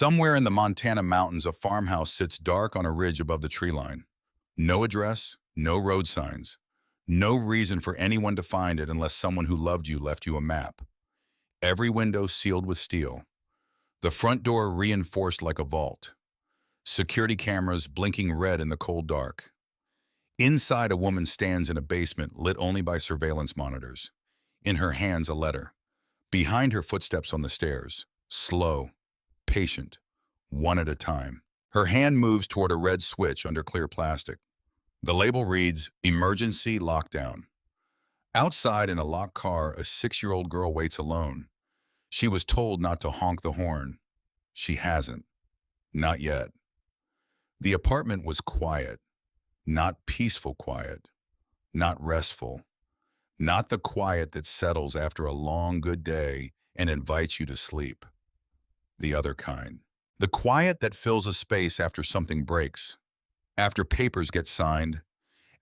Somewhere in the Montana mountains, a farmhouse sits dark on a ridge above the tree line. No address, no road signs, no reason for anyone to find it unless someone who loved you left you a map. Every window sealed with steel. The front door reinforced like a vault. Security cameras blinking red in the cold dark. Inside, a woman stands in a basement lit only by surveillance monitors. In her hands, a letter. Behind her, footsteps on the stairs. Slow, patient, one at a time. Her hand moves toward a red switch under clear plastic. The label reads, Emergency Lockdown. Outside in a locked car, a 6-year-old girl waits alone. She was told not to honk the horn. She hasn't. Not yet. The apartment was quiet. Not peaceful quiet. Not restful. Not the quiet that settles after a long, good day and invites you to sleep. The other kind. The quiet that fills a space after something breaks, after papers get signed,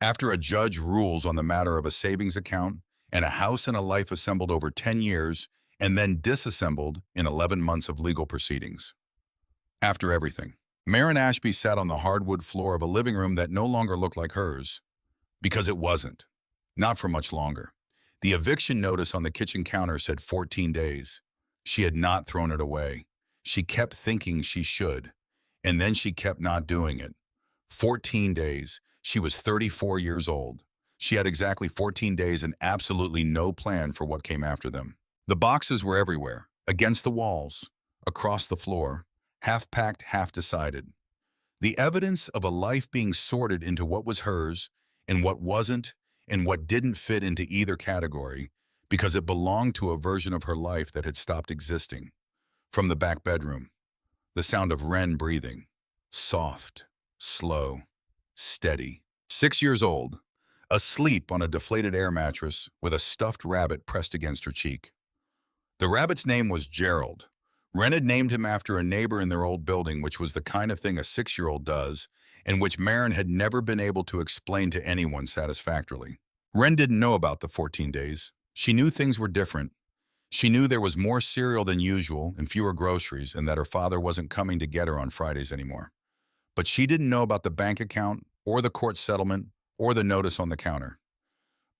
after a judge rules on the matter of a savings account and a house and a life assembled over 10 years and then disassembled in 11 months of legal proceedings. After everything, Maren Ashby sat on the hardwood floor of a living room that no longer looked like hers, because it wasn't. Not for much longer. The eviction notice on the kitchen counter said 14 days. She had not thrown it away. She kept thinking she should, and then she kept not doing it. 14 days. She was 34 years old. She had exactly 14 days and absolutely no plan for what came after them. The boxes were everywhere, against the walls, across the floor, half-packed, half-decided. The evidence of a life being sorted into what was hers and what wasn't and what didn't fit into either category because it belonged to a version of her life that had stopped existing. From the back bedroom, the sound of Wren breathing, soft, slow, steady. 6 years old, asleep on a deflated air mattress with a stuffed rabbit pressed against her cheek. The rabbit's name was Gerald. Wren had named him after a neighbor in their old building, which was the kind of thing a 6-year-old does, and which Maren had never been able to explain to anyone satisfactorily. Wren didn't know about the 14 days. She knew things were different. She knew there was more cereal than usual and fewer groceries, and that her father wasn't coming to get her on Fridays anymore. But she didn't know about the bank account, or the court settlement, or the notice on the counter.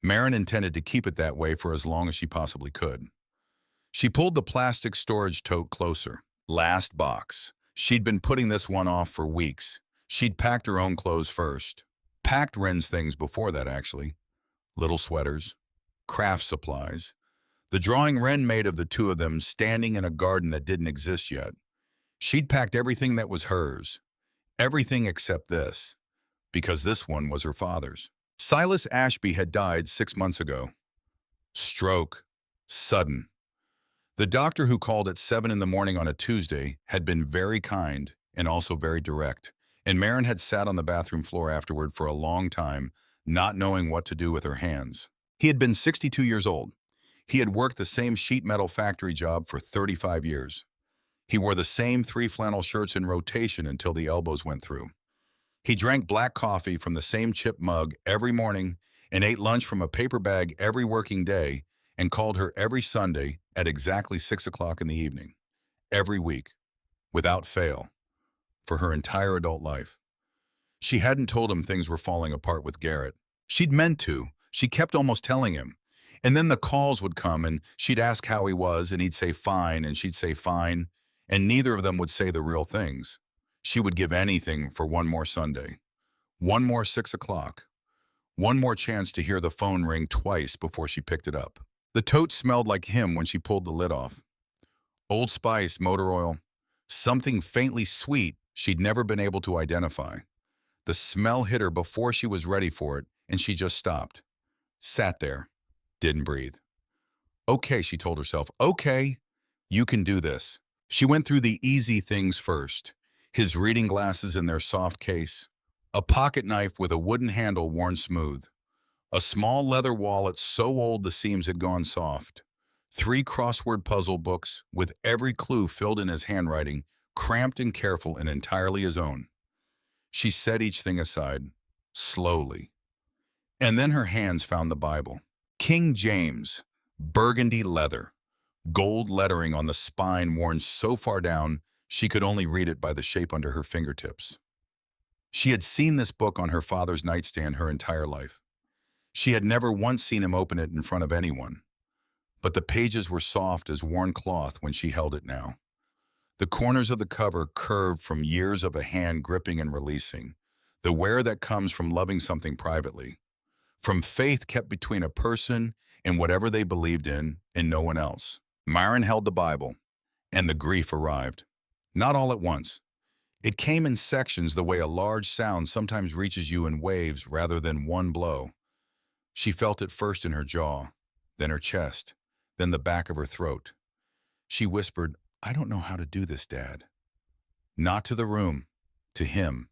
Maren intended to keep it that way for as long as she possibly could. She pulled the plastic storage tote closer. Last box. She'd been putting this one off for weeks. She'd packed her own clothes first. Packed Wren's things before that, actually. Little sweaters, craft supplies. The drawing Wren made of the two of them standing in a garden that didn't exist yet. She'd packed everything that was hers. Everything except this. Because this one was her father's. Silas Ashby had died 6 months ago. Stroke. Sudden. The doctor who called at 7 in the morning on a Tuesday had been very kind and also very direct, and Maren had sat on the bathroom floor afterward for a long time, not knowing what to do with her hands. He had been 62 years old. He had worked the same sheet metal factory job for 35 years. He wore the same 3 flannel shirts in rotation until the elbows went through. He drank black coffee from the same chip mug every morning and ate lunch from a paper bag every working day and called her every Sunday at exactly 6 o'clock in the evening. Every week, without fail, for her entire adult life. She hadn't told him things were falling apart with Garrett. She'd meant to. She kept almost telling him. And then the calls would come and she'd ask how he was and he'd say fine and she'd say fine, and neither of them would say the real things. She would give anything for one more Sunday. One more 6 o'clock. One more chance to hear the phone ring twice before she picked it up. The tote smelled like him when she pulled the lid off. Old Spice, motor oil, something faintly sweet she'd never been able to identify. The smell hit her before she was ready for it, and she just stopped. Sat there. Didn't breathe. Okay, she told herself. Okay, you can do this. She went through the easy things first. His reading glasses in their soft case. A pocket knife with a wooden handle worn smooth. A small leather wallet so old the seams had gone soft. 3 crossword puzzle books with every clue filled in his handwriting, cramped and careful and entirely his own. She set each thing aside, slowly. And then her hands found the Bible. King James, burgundy leather, gold lettering on the spine worn so far down She could only read it by the shape under her fingertips. She had seen this book on her father's nightstand her entire life. She had never once seen him open it in front of anyone, but the pages were soft as worn cloth when she held it now. The corners of the cover curved from years of a hand gripping and releasing, the wear that comes from loving something privately, from faith kept between a person and whatever they believed in and no one else. Myron held the Bible, and the grief arrived. Not all at once. It came in sections the way a large sound sometimes reaches you in waves rather than one blow. She felt it first in her jaw, then her chest, then the back of her throat. She whispered, "I don't know how to do this, Dad." Not to the room, to him.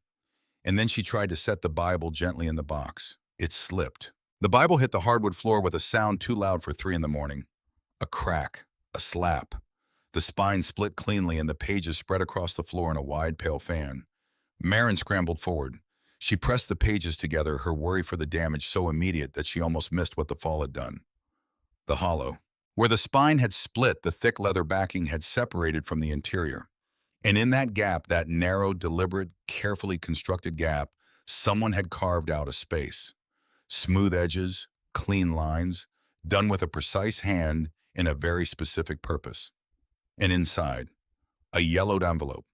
And then she tried to set the Bible gently in the box. It slipped. The Bible hit the hardwood floor with a sound too loud for 3 in the morning. A crack, a slap. The spine split cleanly and the pages spread across the floor in a wide, pale fan. Marin scrambled forward. She pressed the pages together, her worry for the damage so immediate that she almost missed what the fall had done. The hollow. Where the spine had split, the thick leather backing had separated from the interior. And in that gap, that narrow, deliberate, carefully constructed gap, someone had carved out a space. Smooth edges, clean lines, done with a precise hand and a very specific purpose. And inside, a yellowed envelope,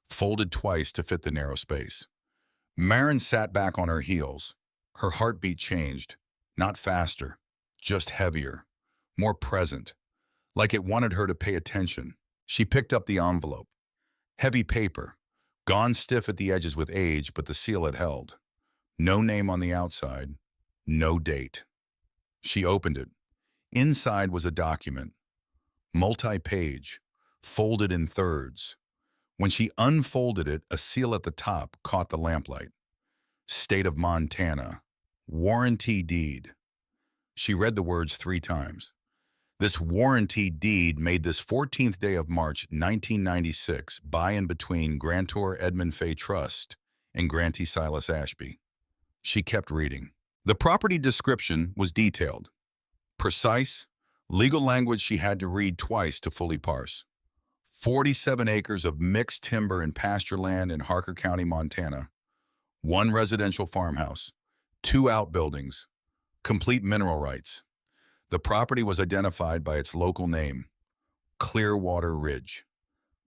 folded twice to fit the narrow space. Marin sat back on her heels. Her heartbeat changed, not faster, just heavier, more present, like it wanted her to pay attention. She picked up the envelope. Heavy paper, gone stiff at the edges with age, but the seal had held. No name on the outside, no date. She opened it. Inside was a document, multi-page, folded in thirds. When she unfolded it, a seal at the top caught the lamplight. State of Montana. Warranty deed. She read the words 3 times. This warranty deed made this 14th day of March 1996 by and between grantor Edmund Fay Trust and grantee Silas Ashby. She kept reading. The property description was detailed, precise, legal language she had to read twice to fully parse. 47 acres of mixed timber and pasture land in Harker County, Montana. 1 residential farmhouse, 2 outbuildings, complete mineral rights. The property was identified by its local name, Clearwater Ridge.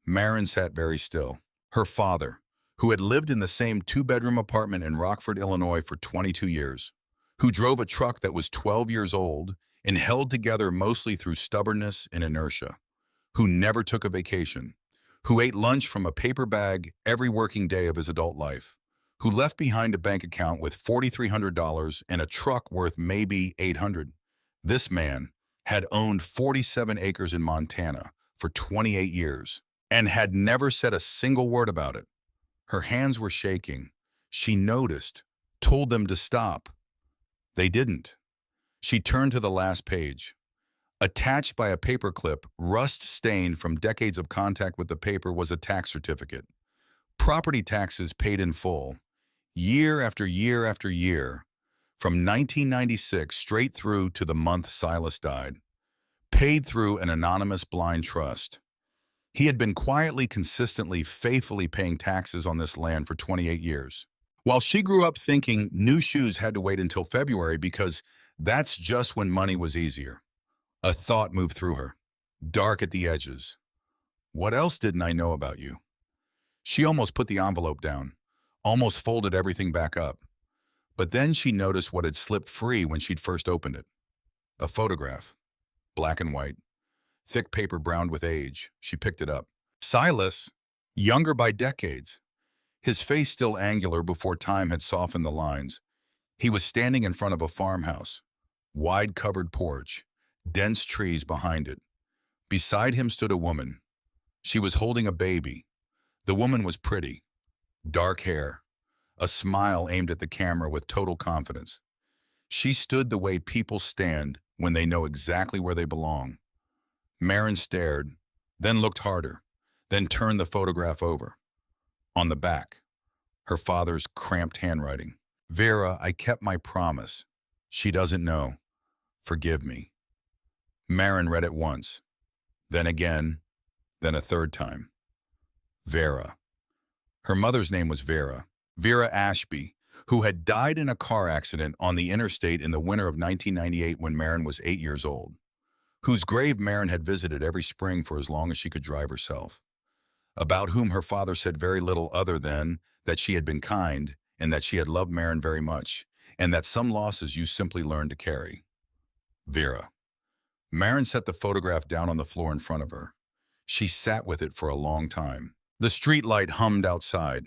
Marin sat very still. Her father, who had lived in the same 2-bedroom apartment in Rockford, Illinois for 22 years, who drove a truck that was 12 years old and held together mostly through stubbornness and inertia, who never took a vacation, who ate lunch from a paper bag every working day of his adult life, who left behind a bank account with $4,300 and a truck worth maybe $800. This man had owned 47 acres in Montana for 28 years and had never said a single word about it. Her hands were shaking. She noticed, told them to stop. They didn't. She turned to the last page. Attached by a paperclip, rust-stained from decades of contact with the paper, was a tax certificate. Property taxes paid in full, year after year after year, from 1996 straight through to the month Silas died, paid through an anonymous blind trust. He had been quietly, consistently, faithfully paying taxes on this land for 28 years. While she grew up thinking new shoes had to wait until February because that's just when money was easier, a thought moved through her, dark at the edges. What else didn't I know about you? She almost put the envelope down, almost folded everything back up. But then she noticed what had slipped free when she'd first opened it. A photograph, black and white, thick paper browned with age. She picked it up. Silas, younger by decades, his face still angular before time had softened the lines. He was standing in front of a farmhouse, wide covered porch, dense trees behind it. Beside him stood a woman. She was holding a baby. The woman was pretty, dark hair, a smile aimed at the camera with total confidence. She stood the way people stand when they know exactly where they belong. Marin stared, then looked harder, then turned the photograph over. On the back, her father's cramped handwriting. "Vera, I kept my promise. She doesn't know. Forgive me." Marin read it once, then again, then a third time. Vera. Her mother's name was Vera Ashby, who had died in a car accident on the interstate in the winter of 1998 when Maren was 8 years old, whose grave Maren had visited every spring for as long as she could drive herself, about whom her father said very little other than that she had been kind and that she had loved Maren very much, and that some losses you simply learn to carry. Vera. Maren set the photograph down on the floor in front of her. She sat with it for a long time. The street light hummed outside.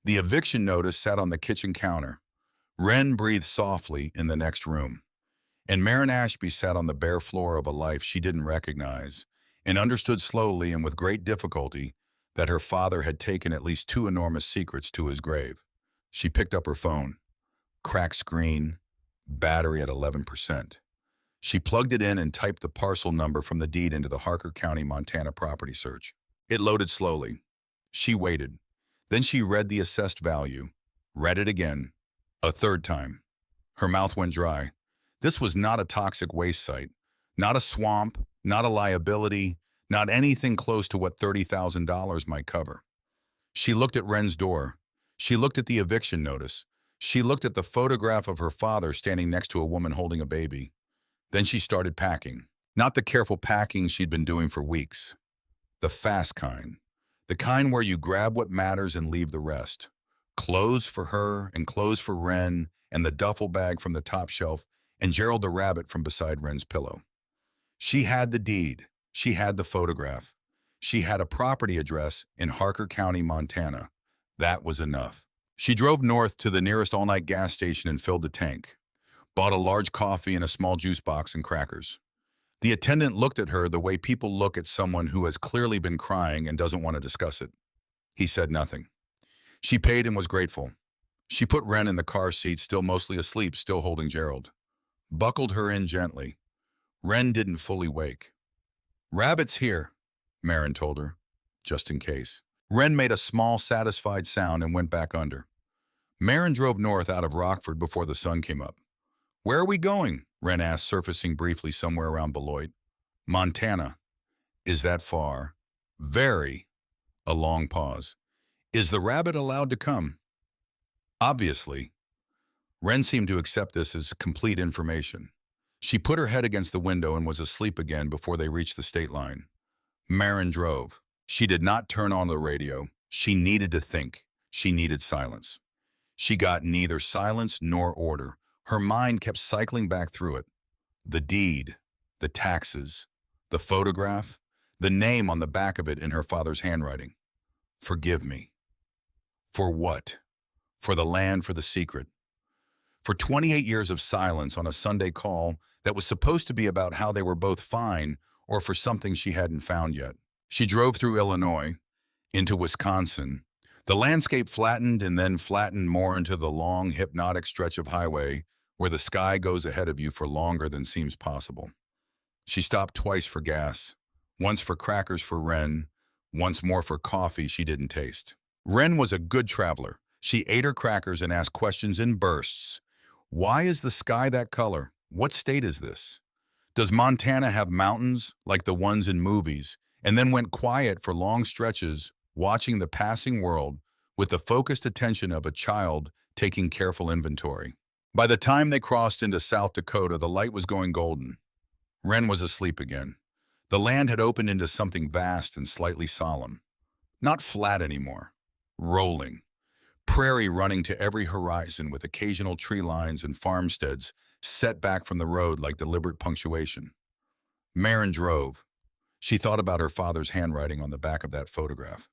The eviction notice sat on the kitchen counter. Wren breathed softly in the next room. And Maren Ashby sat on the bare floor of a life she didn't recognize and understood slowly and with great difficulty that her father had taken at least 2 enormous secrets to his grave. She picked up her phone. Cracked screen, battery at 11%. She plugged it in and typed the parcel number from the deed into the Harker County, Montana property search. It loaded slowly. She waited. Then she read the assessed value, read it again, a third time. Her mouth went dry. This was not a toxic waste site, not a swamp, not a liability, not anything close to what $30,000 might cover. She looked at Wren's door. She looked at the eviction notice. She looked at the photograph of her father standing next to a woman holding a baby. Then she started packing. Not the careful packing she'd been doing for weeks. The fast kind. The kind where you grab what matters and leave the rest. Clothes for her and clothes for Wren and the duffel bag from the top shelf and Gerald the rabbit from beside Wren's pillow. She had the deed. She had the photograph. She had a property address in Harker County, Montana. That was enough. She drove north to the nearest all-night gas station and filled the tank. Bought a large coffee and a small juice box and crackers. The attendant looked at her the way people look at someone who has clearly been crying and doesn't want to discuss it. He said nothing. She paid and was grateful. She put Wren in the car seat, still mostly asleep, still holding Gerald. Buckled her in gently. Wren didn't fully wake. "Rabbit's here," Maren told her, just in case. Wren made a small, satisfied sound and went back under. Maren drove north out of Rockford before the sun came up. "Where are we going?" Wren asked, surfacing briefly somewhere around Beloit. "Montana." "Is that far?" "Very." A long pause. "Is the rabbit allowed to come?" "Obviously." Wren seemed to accept this as complete information. She put her head against the window and was asleep again before they reached the state line. Maren drove. She did not turn on the radio. She needed to think. She needed silence. She got neither silence nor order. Her mind kept cycling back through it. The deed, the taxes, the photograph, the name on the back of it in her father's handwriting. Forgive me. For what? For the land, for the secret. For 28 years of silence on a Sunday call that was supposed to be about how they were both fine or for something she hadn't found yet. She drove through Illinois, into Wisconsin. The landscape flattened and then flattened more into the long, hypnotic stretch of highway where the sky goes ahead of you for longer than seems possible. She stopped twice for gas, once for crackers for Wren, once more for coffee she didn't taste. Wren was a good traveler. She ate her crackers and asked questions in bursts. Why is the sky that color? What state is this? Does Montana have mountains like the ones in movies? And then went quiet for long stretches, watching the passing world with the focused attention of a child taking careful inventory. By the time they crossed into South Dakota, the light was going golden. Wren was asleep again. The land had opened into something vast and slightly solemn. Not flat anymore. Rolling. Prairie running to every horizon with occasional tree lines and farmsteads set back from the road like deliberate punctuation. Maren drove. She thought about her father's handwriting on the back of that photograph.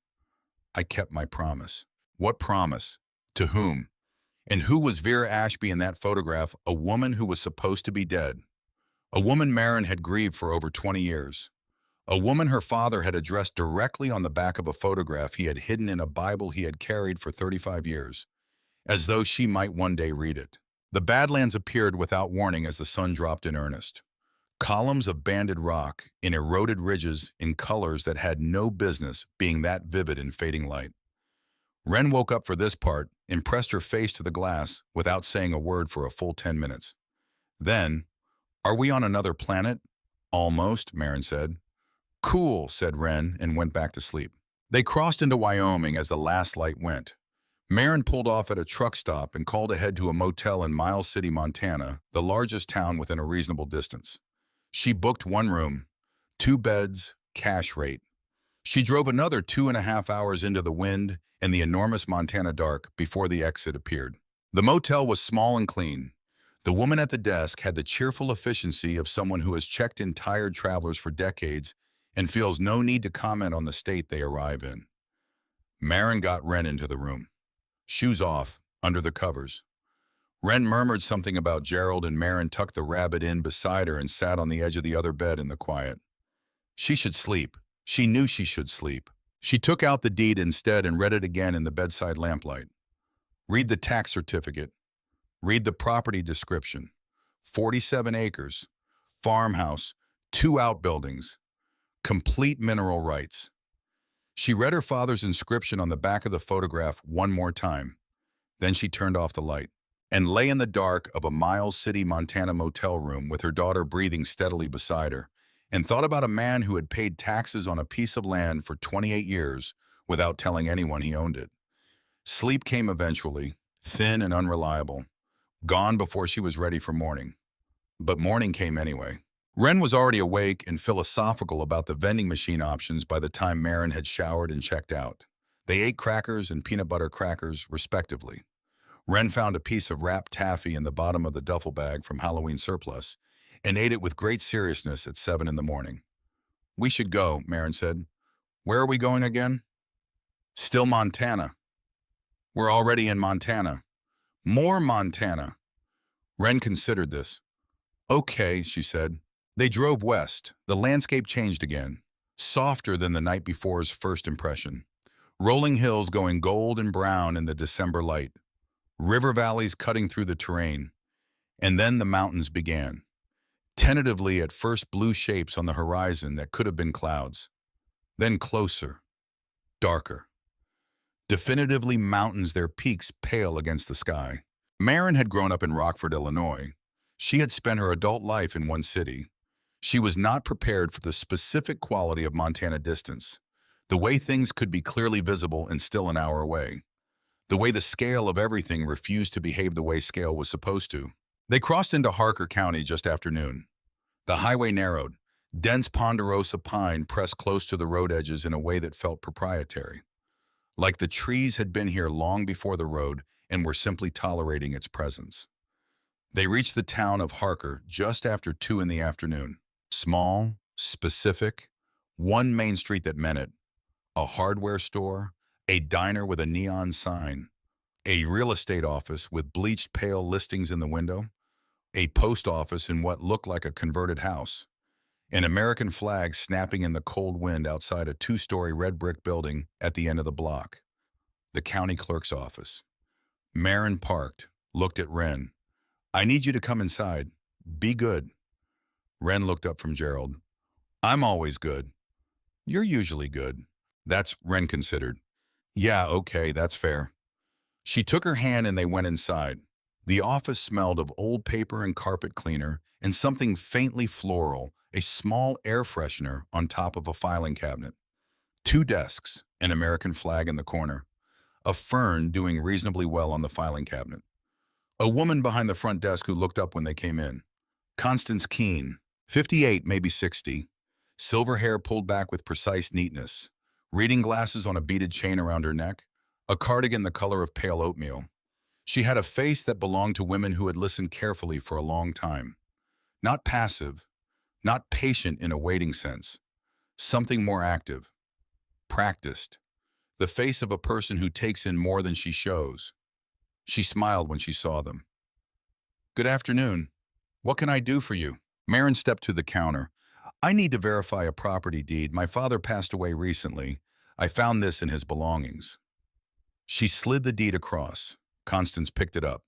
I kept my promise. What promise? To whom? And who was Vera Ashby in that photograph, a woman who was supposed to be dead? A woman Maren had grieved for over 20 years. A woman her father had addressed directly on the back of a photograph he had hidden in a Bible he had carried for 35 years, as though she might one day read it. The Badlands appeared without warning as the sun dropped in earnest. Columns of banded rock in eroded ridges in colors that had no business being that vivid in fading light. Wren woke up for this part and pressed her face to the glass without saying a word for a full 10 minutes. Then, "Are we on another planet?" "Almost," Maren said. "Cool," said Wren and went back to sleep. They crossed into Wyoming as the last light went. Marin pulled off at a truck stop and called ahead to a motel in Miles City, Montana, the largest town within a reasonable distance. She booked one room, 2 beds, cash rate. She drove another 2.5 hours into the wind and the enormous Montana dark before the exit appeared. The motel was small and clean. The woman at the desk had the cheerful efficiency of someone who has checked in tired travelers for decades and feels no need to comment on the state they arrive in. Marin got Wren into the room. Shoes off, under the covers. Wren murmured something about Gerald, and Marin tucked the rabbit in beside her and sat on the edge of the other bed in the quiet. She should sleep. She knew she should sleep. She took out the deed instead and read it again in the bedside lamplight. Read the tax certificate. Read the property description. 47 acres. Farmhouse. 2 outbuildings. Complete mineral rights. She read her father's inscription on the back of the photograph one more time. Then she turned off the light and lay in the dark of a Miles City, Montana motel room with her daughter breathing steadily beside her, and thought about a man who had paid taxes on a piece of land for 28 years without telling anyone he owned it. Sleep came eventually, thin and unreliable, gone before she was ready for morning. But morning came anyway. Wren was already awake and philosophical about the vending machine options by the time Marin had showered and checked out. They ate crackers and peanut butter crackers, respectively. Wren found a piece of wrapped taffy in the bottom of the duffel bag from Halloween surplus and ate it with great seriousness at 7 in the morning. "We should go," Marin said. "Where are we going again?" "Still Montana." "We're already in Montana." "More Montana." Wren considered this. "Okay," she said. They drove west. The landscape changed again, softer than the night before's first impression. Rolling hills going gold and brown in the December light. River valleys cutting through the terrain. And then the mountains began. Tentatively at first blue shapes on the horizon that could have been clouds. Then closer. Darker. Definitively mountains, their peaks pale against the sky. Marin had grown up in Rockford, Illinois. She had spent her adult life in one city. She was not prepared for the specific quality of Montana distance, the way things could be clearly visible and still an hour away, the way the scale of everything refused to behave the way scale was supposed to. They crossed into Harker County just after noon. The highway narrowed. Dense ponderosa pine pressed close to the road edges in a way that felt proprietary, like the trees had been here long before the road and were simply tolerating its presence. They reached the town of Harker just after 2 in the afternoon. Small, specific, one main street that meant it. A hardware store, a diner with a neon sign, a real estate office with bleached pale listings in the window, a post office in what looked like a converted house, an American flag snapping in the cold wind outside a 2-story red brick building at the end of the block. The county clerk's office. Marin parked, looked at Wren. "I need you to come inside. Be good." Wren looked up from Gerald. "I'm always good." "You're usually good." Wren considered. "Yeah, okay, that's fair." She took her hand and they went inside. The office smelled of old paper and carpet cleaner and something faintly floral, a small air freshener on top of a filing cabinet. 2 desks, an American flag in the corner, a fern doing reasonably well on the filing cabinet. A woman behind the front desk who looked up when they came in. Constance Keene, 58, maybe 60, silver hair pulled back with precise neatness, reading glasses on a beaded chain around her neck, a cardigan the color of pale oatmeal. She had a face that belonged to women who had listened carefully for a long time. Not passive, not patient in a waiting sense, something more active, practiced, the face of a person who takes in more than she shows. She smiled when she saw them. "Good afternoon. What can I do for you?" Marin stepped to the counter. "I need to verify a property deed. My father passed away recently. I found this in his belongings." She slid the deed across. Constance picked it up,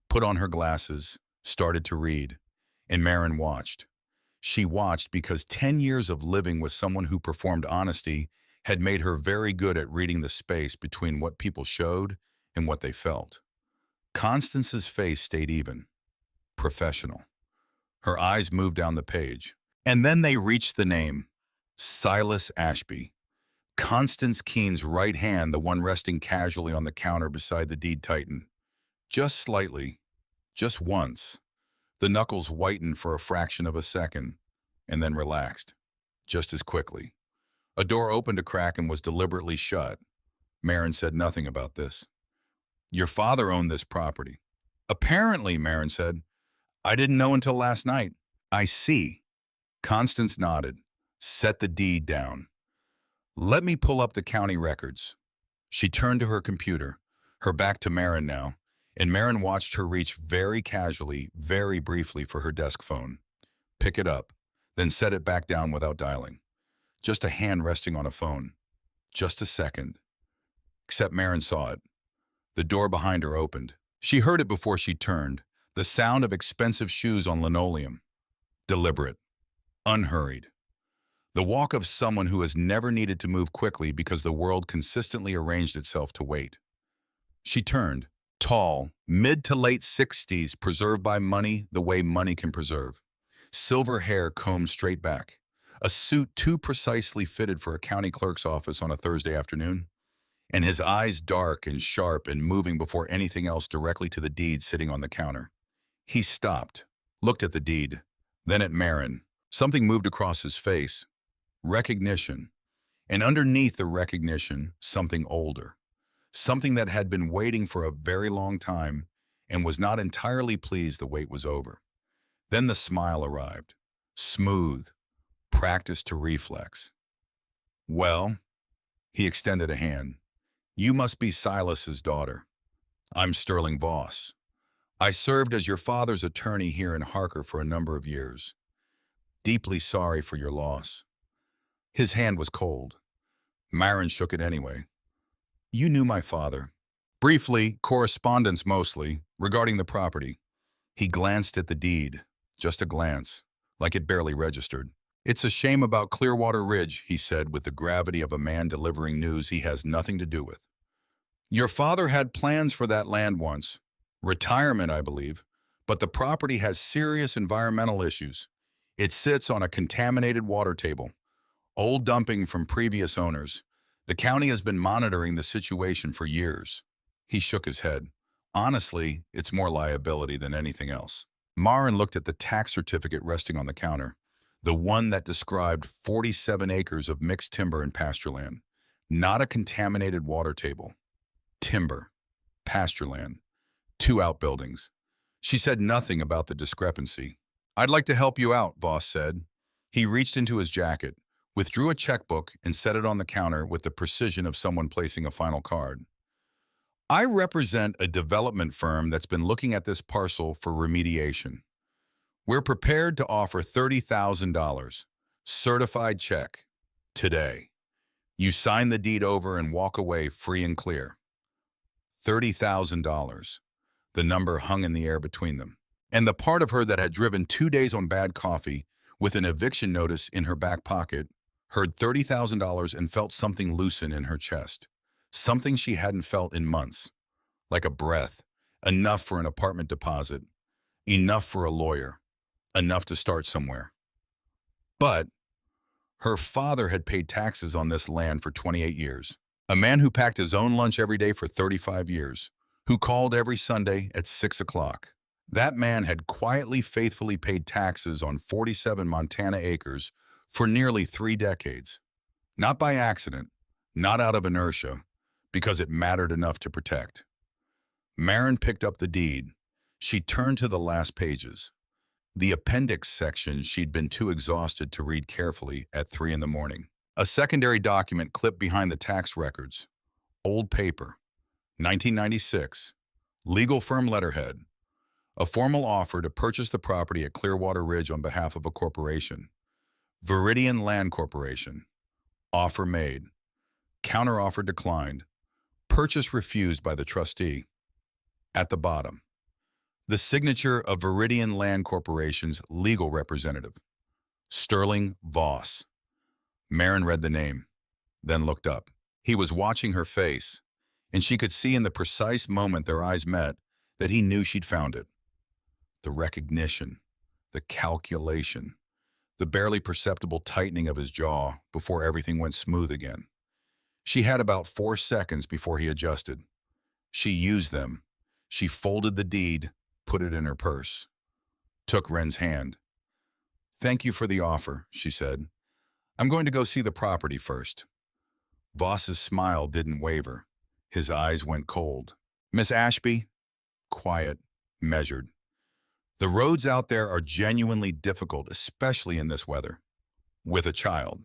put on her glasses, started to read, and Marin watched. She watched because 10 years of living with someone who performed honesty had made her very good at reading the space between what people showed and what they felt. Constance's face stayed even, professional. Her eyes moved down the page. And then they reached the name, Silas Ashby. Constance Keene's right hand, the one resting casually on the counter beside the deed, tightened. Just slightly, just once. The knuckles whitened for a fraction of a second, and then relaxed, just as quickly. A door opened a crack and was deliberately shut. Marin said nothing about this. Your father owned this property. Apparently, Marin said. I didn't know until last night. I see. Constance nodded. Set the deed down. Let me pull up the county records. She turned to her computer, her back to Marin now, and Marin watched her reach very casually, very briefly for her desk phone. Pick it up, then set it back down without dialing. Just a hand resting on a phone. Just a second. Except Marin saw it. The door behind her opened. She heard it before she turned, the sound of expensive shoes on linoleum. Deliberate. Unhurried. The walk of someone who has never needed to move quickly because the world consistently arranged itself to wait. She turned, tall, mid to late 60s, preserved by money the way money can preserve. Silver hair combed straight back. A suit too precisely fitted for a county clerk's office on a Thursday afternoon. And his eyes dark and sharp and moving before anything else directly to the deed sitting on the counter. He stopped, looked at the deed, then at Marin. Something moved across his face. Recognition. And underneath the recognition, something older. Something that had been waiting for a very long time and was not entirely pleased the wait was over. Then the smile arrived. Smooth. Practiced to reflex. Well, he extended a hand. You must be Silas's daughter. I'm Sterling Voss. I served as your father's attorney here in Harker for a number of years. Deeply sorry for your loss. His hand was cold. Marin shook it anyway. You knew my father. Briefly, correspondence mostly, regarding the property. He glanced at the deed. Just a glance, like it barely registered. It's a shame about Clearwater Ridge, he said with the gravity of a man delivering news he has nothing to do with. Your father had plans for that land once. Retirement, I believe. But the property has serious environmental issues. It sits on a contaminated water table. Old dumping from previous owners. The county has been monitoring the situation for years. He shook his head. Honestly, it's more liability than anything else. Marin looked at the tax certificate resting on the counter. The one that described 47 acres of mixed timber and pasture land. Not a contaminated water table. Timber. Pasture land. 2 outbuildings. She said nothing about the discrepancy. I'd like to help you out, Voss said. He reached into his jacket, withdrew a checkbook, and set it on the counter with the precision of someone placing a final card. I represent a development firm that's been looking at this parcel for remediation. We're prepared to offer $30,000, certified check, today. You sign the deed over and walk away free and clear. $30,000. The number hung in the air between them. And the part of her that had driven 2 days on bad coffee with an eviction notice in her back pocket heard $30,000 and felt something loosen in her chest. Something she hadn't felt in months. Like a breath. Enough for an apartment deposit. Enough for a lawyer. Enough to start somewhere. But her father had paid taxes on this land for 28 years. A man who packed his own lunch every day for 35 years. Who called every Sunday at 6 o'clock. That man had quietly, faithfully paid taxes on 47 Montana acres for nearly 3 decades. Not by accident, not out of inertia, because it mattered enough to protect. Marin picked up the deed. She turned to the last pages. The appendix section she'd been too exhausted to read carefully at 3 in the morning. A secondary document clipped behind the tax records. Old paper. 1996. Legal firm letterhead. A formal offer to purchase the property at Clearwater Ridge on behalf of a corporation. Viridian Land Corporation. Offer made. Counteroffer declined. Purchase refused by the trustee. At the bottom, the signature of Viridian Land Corporation's legal representative, Sterling Voss. Marin read the name, then looked up. He was watching her face, and she could see in the precise moment their eyes met that he knew she'd found it. The recognition, the calculation, the barely perceptible tightening of his jaw before everything went smooth again. She had about 4 seconds before he adjusted. She used them. She folded the deed, put it in her purse, took Ren's hand. "Thank you for the offer," she said. "I'm going to go see the property first." Voss's smile didn't waver. His eyes went cold. "Miss Ashby?" Quiet, measured. "The roads out there are genuinely difficult, especially in this weather. With a child."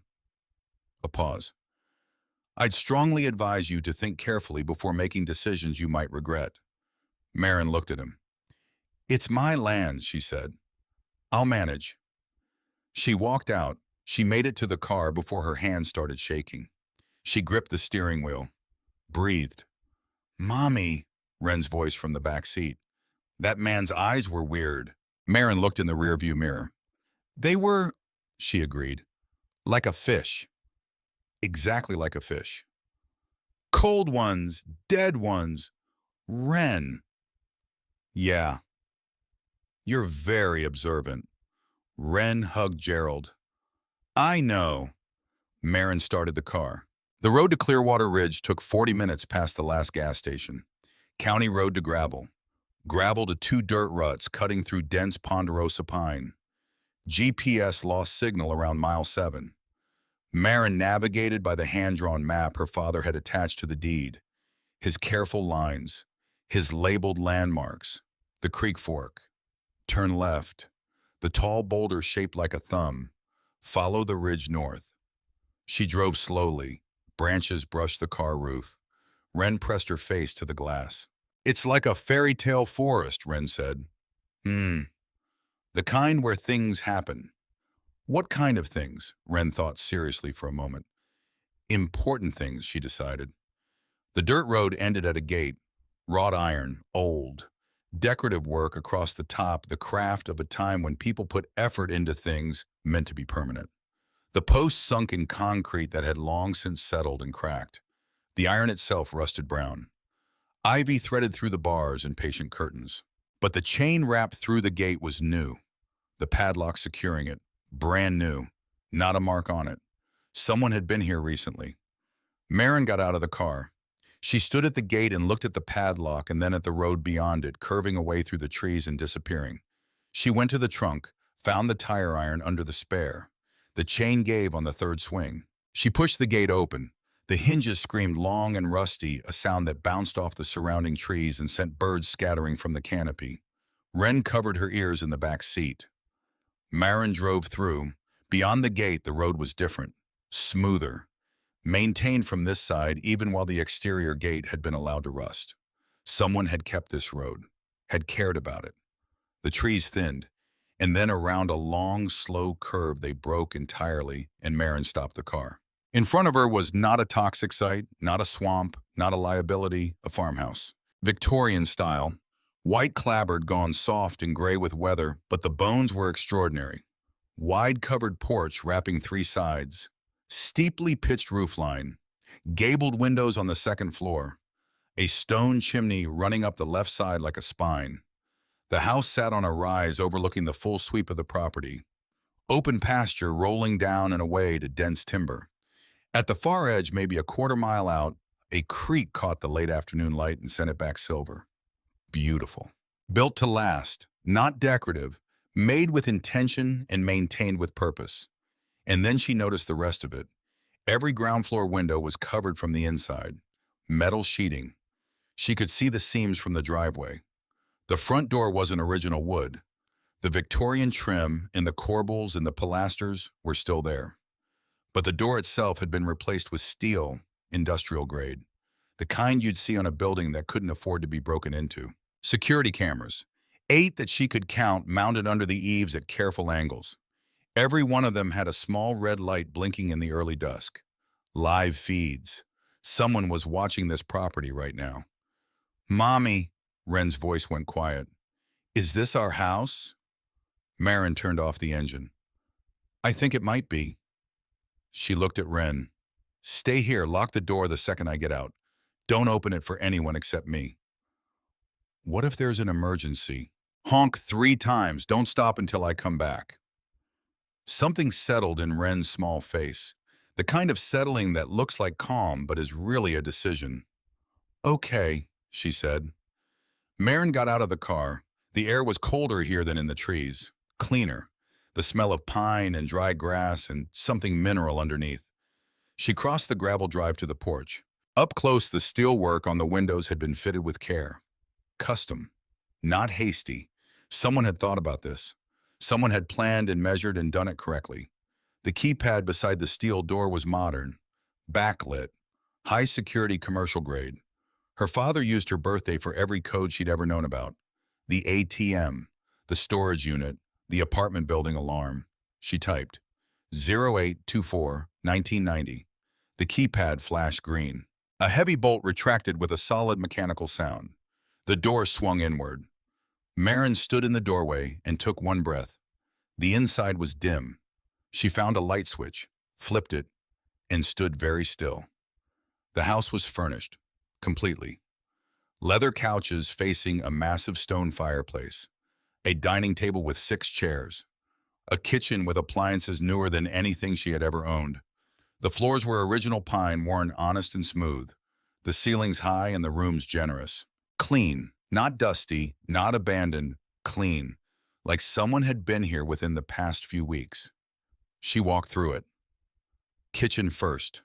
A pause. "I'd strongly advise you to think carefully before making decisions you might regret." Marin looked at him. "It's my land," she said. "I'll manage." She walked out. She made it to the car before her hands started shaking. She gripped the steering wheel, breathed. "Mommy," Ren's voice from the back seat. "That man's eyes were weird." Marin looked in the rearview mirror. "They were," she agreed, "like a fish. Exactly like a fish. Cold ones, dead ones. Ren." "Yeah, you're very observant." Ren hugged Gerald. "I know." Marin started the car. The road to Clearwater Ridge took 40 minutes past the last gas station. County road to gravel. Gravel to 2 dirt ruts cutting through dense ponderosa pine. GPS lost signal around mile 7. Marin navigated by the hand-drawn map her father had attached to the deed. His careful lines, his labeled landmarks. The creek fork. Turn left. The tall boulder shaped like a thumb. Follow the ridge north. She drove slowly. Branches brushed the car roof. Ren pressed her face to the glass. "It's like a fairy tale forest," Ren said. The kind where things happen." "What kind of things?" Ren thought seriously for a moment. "Important things," she decided. The dirt road ended at a gate. Wrought iron, old. Decorative work across the top, the craft of a time when people put effort into things meant to be permanent. The posts sunk in concrete that had long since settled and cracked. The iron itself rusted brown. Ivy threaded through the bars and patient curtains. But the chain wrapped through the gate was new. The padlock securing it, brand new, not a mark on it. Someone had been here recently. Marin got out of the car. She stood at the gate and looked at the padlock and then at the road beyond it, curving away through the trees and disappearing. She went to the trunk, found the tire iron under the spare. The chain gave on the third swing. She pushed the gate open. The hinges screamed long and rusty, a sound that bounced off the surrounding trees and sent birds scattering from the canopy. Ren covered her ears in the back seat. Marin drove through. Beyond the gate, the road was different, smoother, maintained from this side even while the exterior gate had been allowed to rust. Someone had kept this road, had cared about it. The trees thinned, and then around a long, slow curve they broke entirely, and Marin stopped the car. In front of her was not a toxic site, not a swamp, not a liability, a farmhouse. Victorian style, white clapboard gone soft and gray with weather, but the bones were extraordinary. Wide covered porch wrapping 3 sides, steeply pitched roofline, gabled windows on the second floor, a stone chimney running up the left side like a spine. The house sat on a rise overlooking the full sweep of the property. Open pasture rolling down and away to dense timber. At the far edge, maybe a quarter-mile out, a creek caught the late afternoon light and sent it back silver. Beautiful. Built to last, not decorative, made with intention and maintained with purpose. And then she noticed the rest of it. Every ground floor window was covered from the inside. Metal sheeting. She could see the seams from the driveway. The front door wasn't original wood. The Victorian trim and the corbels and the pilasters were still there. But the door itself had been replaced with steel, industrial grade. The kind you'd see on a building that couldn't afford to be broken into. Security cameras, 8 that she could count, mounted under the eaves at careful angles. Every one of them had a small red light blinking in the early dusk. Live feeds. Someone was watching this property right now. "Mommy," Ren's voice went quiet. "Is this our house?" Marin turned off the engine. "I think it might be." She looked at Ren. "Stay here, lock the door the second I get out. Don't open it for anyone except me." "What if there's an emergency?" "Honk 3 times, don't stop until I come back." Something settled in Ren's small face. The kind of settling that looks like calm but is really a decision. Okay, she said. Marin got out of the car. The air was colder here than in the trees. Cleaner. The smell of pine and dry grass and something mineral underneath. She crossed the gravel drive to the porch. Up close, the steel work on the windows had been fitted with care. Custom. Not hasty. Someone had thought about this. Someone had planned and measured and done it correctly. The keypad beside the steel door was modern, backlit, high-security commercial grade. Her father used her birthday for every code she'd ever known about. The ATM, the storage unit, the apartment building alarm. She typed 0824-1990. The keypad flashed green. A heavy bolt retracted with a solid mechanical sound. The door swung inward. Marin stood in the doorway and took one breath. The inside was dim. She found a light switch, flipped it, and stood very still. The house was furnished, completely. Leather couches facing a massive stone fireplace, a dining table with 6 chairs, a kitchen with appliances newer than anything she had ever owned. The floors were original pine, worn honest and smooth, the ceilings high and the rooms generous. Clean, not dusty, not abandoned, clean, like someone had been here within the past few weeks. She walked through it. Kitchen first.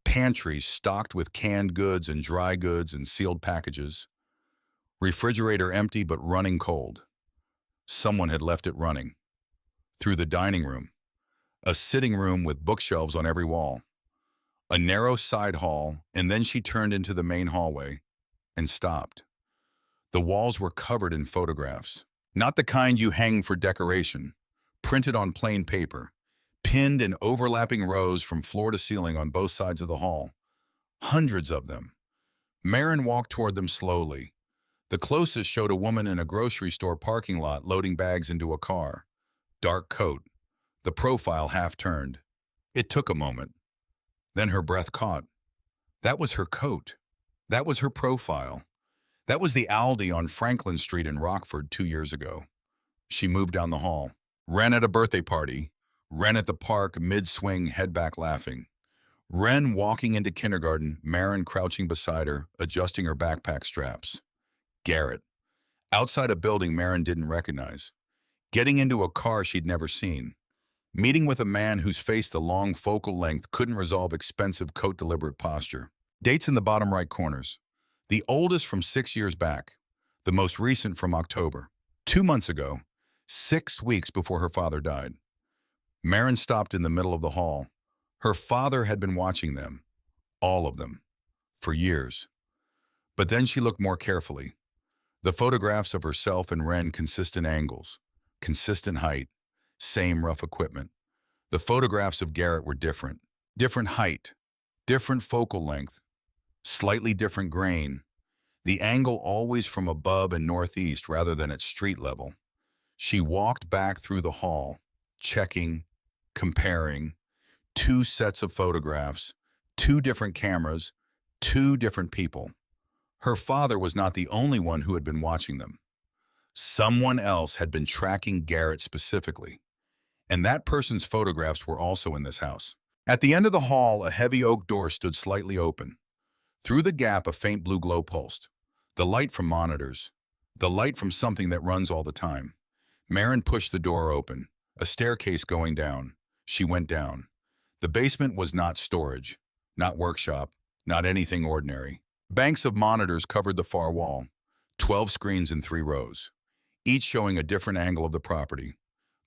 Pantry stocked with canned goods and dry goods and sealed packages. Refrigerator empty but running cold. Someone had left it running. Through the dining room. A sitting room with bookshelves on every wall. A narrow side hall, and then she turned into the main hallway and stopped. The walls were covered in photographs. Not the kind you hang for decoration. Printed on plain paper. Pinned in overlapping rows from floor to ceiling on both sides of the hall. Hundreds of them. Marin walked toward them slowly. The closest showed a woman in a grocery store parking lot loading bags into a car. Dark coat. The profile half turned. It took a moment. Then her breath caught. That was her coat. That was her profile. That was the Aldi on Franklin Street in Rockford 2 years ago. She moved down the hall. Ren at a birthday party. Ren at the park, mid-swing, head back laughing. Ren walking into kindergarten, Marin crouching beside her, adjusting her backpack straps. Garrett. Outside a building Marin didn't recognize. Getting into a car she'd never seen. Meeting with a man whose face the long focal length couldn't resolve expensive coat deliberate posture. Dates in the bottom right corners. The oldest from 6 years back. The most recent from October. 2 months ago. 6 weeks before her father died. Marin stopped in the middle of the hall. Her father had been watching them. All of them. For years. But then she looked more carefully. The photographs of herself and Ren consistent angles. Consistent height. Same rough equipment. The photographs of Garrett were different. Different height. Different focal length. Slightly different grain. The angle always from above and northeast rather than at street level. She walked back through the hall, checking, comparing, 2 sets of photographs, 2 different cameras, 2 different people. Her father was not the only one who had been watching them. Someone else had been tracking Garrett specifically. And that person's photographs were also in this house. At the end of the hall, a heavy oak door stood slightly open. Through the gap, a faint blue glow pulsed. The light from monitors. The light from something that runs all the time. Marin pushed the door open. A staircase going down. She went down. The basement was not storage, not workshop, not anything ordinary. Banks of monitors covered the far wall. 12 screens in 3 rows, each showing a different angle of the property.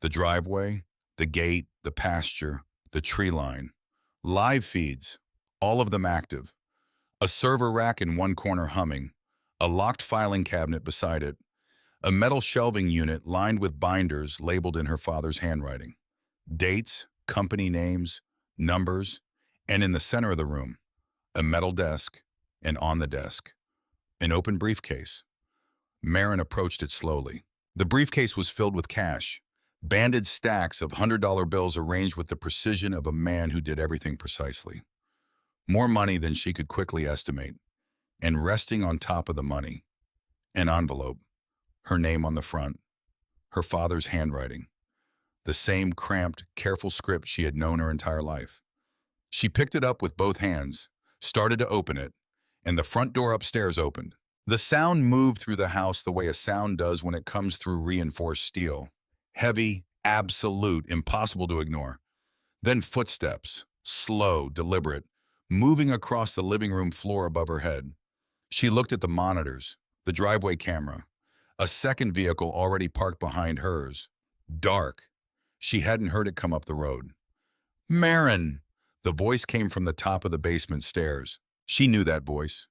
The driveway, the gate, the pasture, the tree line. Live feeds, all of them active. A server rack in one corner humming. A locked filing cabinet beside it. A metal shelving unit lined with binders labeled in her father's handwriting. Dates, company names, numbers, and in the center of the room, a metal desk, and on the desk, an open briefcase. Marin approached it slowly. The briefcase was filled with cash, banded stacks of $100 bills arranged with the precision of a man who did everything precisely. More money than she could quickly estimate, and resting on top of the money, an envelope, her name on the front, her father's handwriting, the same cramped, careful script she had known her entire life. She picked it up with both hands, started to open it, and the front door upstairs opened. The sound moved through the house the way a sound does when it comes through reinforced steel. Heavy, absolute, impossible to ignore. Then footsteps, slow, deliberate, moving across the living room floor above her head. She looked at the monitors, the driveway camera, a second vehicle already parked behind hers. Dark. She hadn't heard it come up the road. Marin! The voice came from the top of the basement stairs. She knew that voice.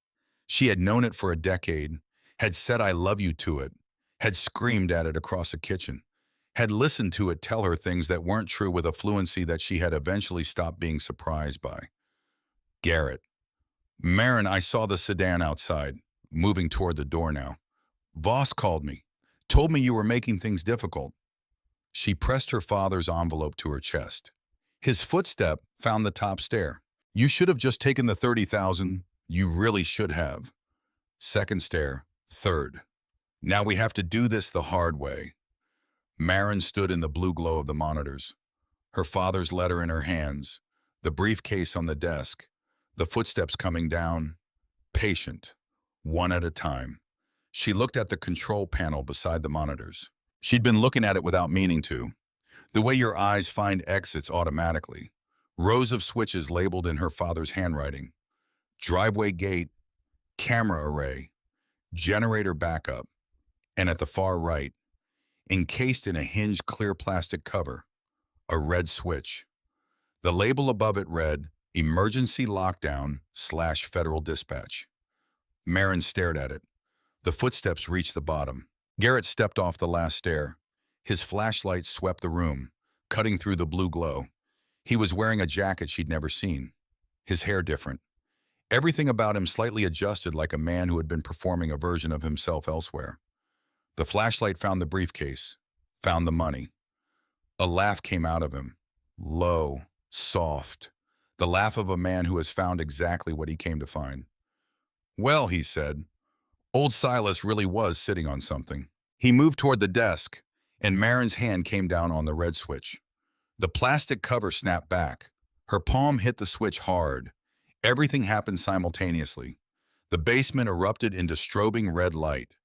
She had known it for a decade, had said I love you to it, had screamed at it across the kitchen, had listened to it tell her things that weren't true with a fluency that she had eventually stopped being surprised by. Garrett. Marin, I saw the sedan outside, moving toward the door now. Voss called me, told me you were making things difficult. She pressed her father's envelope to her chest. His footstep found the top stair. You should have just taken the 30,000. You really should have. Second stair, third. Now we have to do this the hard way. Marin stood in the blue glow of the monitors, her father's letter in her hands, the briefcase on the desk, the footsteps coming down, patient, one at a time. She looked at the control panel beside the monitors. She'd been looking at it without meaning to. The way your eyes find exits automatically. Rows of switches labeled in her father's handwriting. Driveway gate, camera array, generator backup, and at the far right, encased in a hinged clear plastic cover, a red switch. The label above it read, Emergency Lockdown / Federal Dispatch. Marin stared at it. The footsteps reached the bottom. Garrett stepped off the last stair. His flashlight swept the room, cutting through the blue glow. He was wearing a jacket she'd never seen. His hair different. Everything about him slightly adjusted like a man who had been performing a version of himself elsewhere. The flashlight found the briefcase, found the money. A laugh came out of him, low, soft, the laugh of a man who has found exactly what he came to find. Well, he said, old Silas really was sitting on something. He moved toward the desk, and Marin's hand came down on the red switch. The plastic cover snapped back. Her palm hit the switch hard. Everything happened simultaneously. The basement erupted into strobing red light.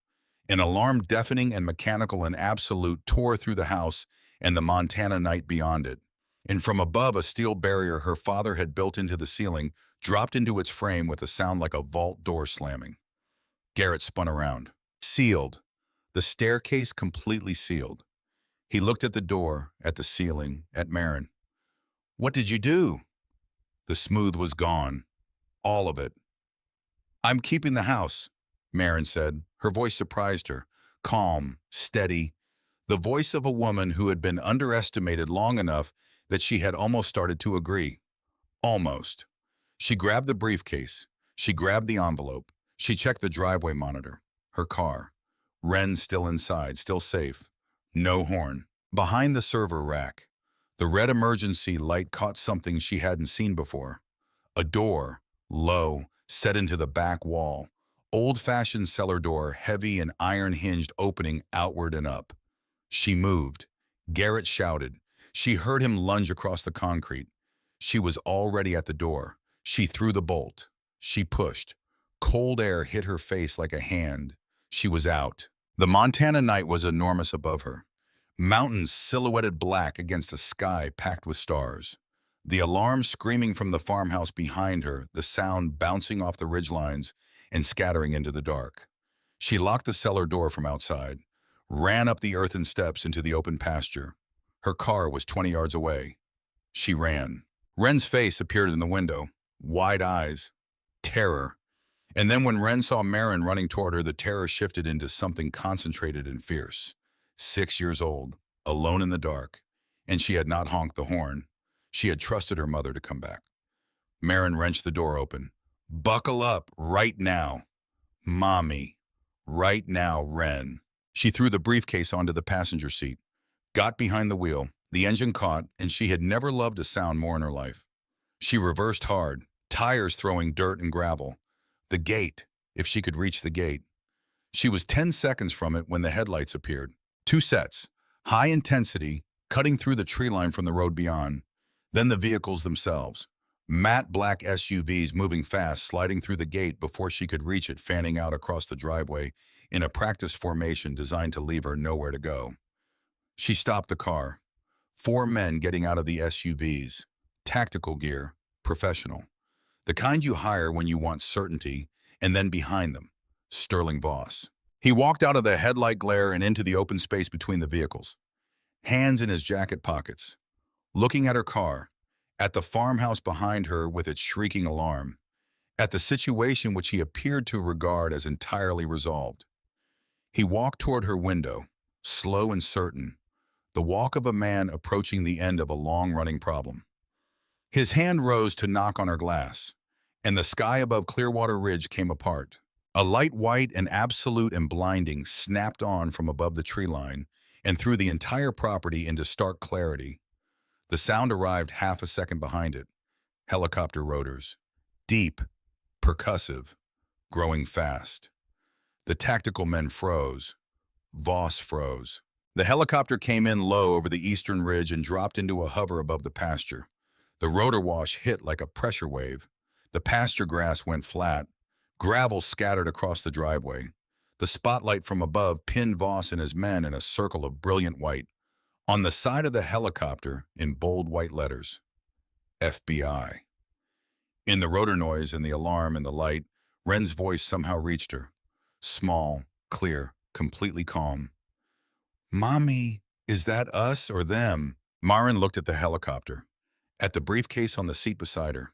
An alarm deafening and mechanical and absolute tore through the house and the Montana night beyond it. And from above, a steel barrier her father had built into the ceiling dropped into its frame with a sound like a vault door slamming. Garrett spun around. Sealed. The staircase completely sealed. He looked at the door, at the ceiling, at Marin. What did you do? The smooth was gone. All of it. I'm keeping the house, Marin said. Her voice surprised her. Calm, steady. The voice of a woman who had been underestimated long enough that she had almost started to agree. Almost. She grabbed the briefcase. She grabbed the envelope. She checked the driveway monitor. Her car. Wren still inside, still safe. No horn. Behind the server rack, the red emergency light caught something she hadn't seen before. A door, low, set into the back wall. Old-fashioned cellar door, heavy and iron-hinged, opening outward and up. She moved. Garrett shouted. She heard him lunge across the concrete. She was already at the door. She threw the bolt. She pushed. Cold air hit her face like a hand. She was out. The Montana night was enormous above her. Mountains silhouetted black against a sky packed with stars. The alarm screaming from the farmhouse behind her, the sound bouncing off the ridgelines and scattering into the dark. She locked the cellar door from outside, ran up the earthen steps into the open pasture. Her car was 20 yards away. She ran. Wren's face appeared in the window, wide eyes, terror. And then when Wren saw Marin running toward her, the terror shifted into something concentrated and fierce. 6 years old, alone in the dark, and she had not honked the horn. She had trusted her mother to come back. Marin wrenched the door open. Buckle up, right now. Mommy. Right now, Wren. She threw the briefcase onto the passenger seat, got behind the wheel. The engine caught, and she had never loved a sound more in her life. She reversed hard, tires throwing dirt and gravel. The gate, if she could reach the gate. She was 10 seconds from it when the headlights appeared. 2 sets, high intensity, cutting through the tree line from the road beyond. Then the vehicles themselves. Matte black SUVs moving fast, sliding through the gate before she could reach it, fanning out across the driveway in a practice formation designed to leave her nowhere to go. She stopped the car. Four men getting out of the SUVs. Tactical gear, professional. The kind you hire when you want certainty, and then behind them, Sterling Voss. He walked out of the headlight glare and into the open space between the vehicles, hands in his jacket pockets, looking at her car, at the farmhouse behind her with its shrieking alarm, at the situation which he appeared to regard as entirely resolved. He walked toward her window, slow and certain, the walk of a man approaching the end of a long-running problem. His hand rose to knock on her glass, and the sky above Clearwater Ridge came apart. A light white and absolute and blinding snapped on from above the tree line and threw the entire property into stark clarity. The sound arrived half a second behind it. Helicopter rotors. Deep, percussive, growing fast. The tactical men froze. Voss froze. The helicopter came in low over the eastern ridge and dropped into a hover above the pasture. The rotor wash hit like a pressure wave. The pasture grass went flat. Gravel scattered across the driveway. The spotlight from above pinned Voss and his men in a circle of brilliant white. On the side of the helicopter, in bold white letters, FBI. In the rotor noise and the alarm and the light, Wren's voice somehow reached her. Small, clear, completely calm. "Mommy, is that us or them?" Maren looked at the helicopter, at the briefcase on the seat beside her,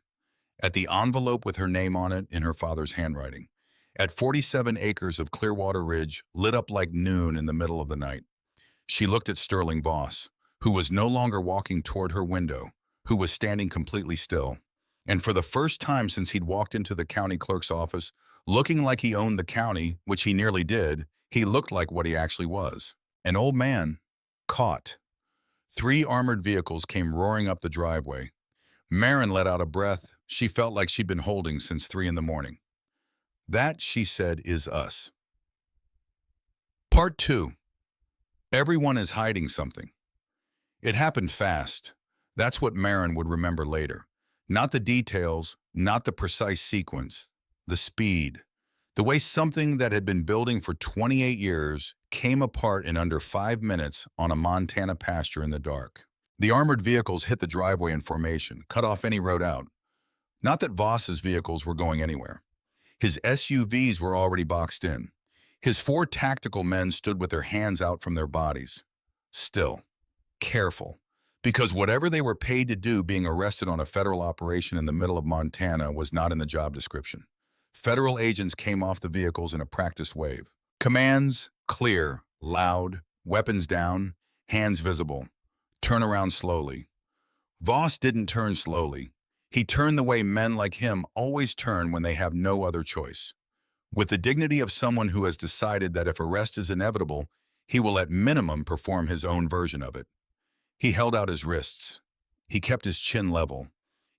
at the envelope with her name on it in her father's handwriting, at 47 acres of Clearwater Ridge lit up like noon in the middle of the night. She looked at Sterling Voss, who was no longer walking toward her window, who was standing completely still. And for the first time since he'd walked into the county clerk's office, looking like he owned the county, which he nearly did, he looked like what he actually was. An old man, caught. 3 armored vehicles came roaring up the driveway. Maren let out a breath she felt like she'd been holding since 3 in the morning. That, she said, is us. Part 2. Everyone is hiding something. It happened fast. That's what Maren would remember later. Not the details, not the precise sequence, the speed. The way something that had been building for 28 years came apart in under 5 minutes on a Montana pasture in the dark. The armored vehicles hit the driveway in formation, cut off any road out. Not that Voss's vehicles were going anywhere. His SUVs were already boxed in. His 4 tactical men stood with their hands out from their bodies. Still, careful, because whatever they were paid to do, being arrested on a federal operation in the middle of Montana, was not in the job description. Federal agents came off the vehicles in a practiced wave. Commands, clear, loud, weapons down, hands visible. Turn around slowly. Voss didn't turn slowly. He turned the way men like him always turn when they have no other choice. With the dignity of someone who has decided that if arrest is inevitable, he will at minimum perform his own version of it. He held out his wrists. He kept his chin level.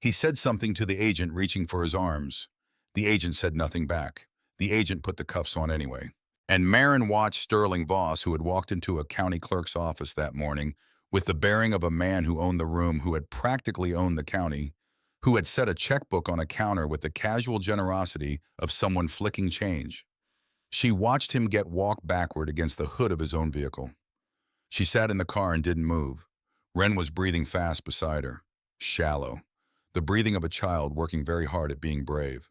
He said something to the agent reaching for his arms. The agent said nothing back. The agent put the cuffs on anyway. And Maren watched Sterling Voss, who had walked into a county clerk's office that morning with the bearing of a man who owned the room, who had practically owned the county, who had set a checkbook on a counter with the casual generosity of someone flicking change. She watched him walk backward against the hood of his own vehicle. She sat in the car and didn't move. Wren was breathing fast beside her, shallow, the breathing of a child working very hard at being brave.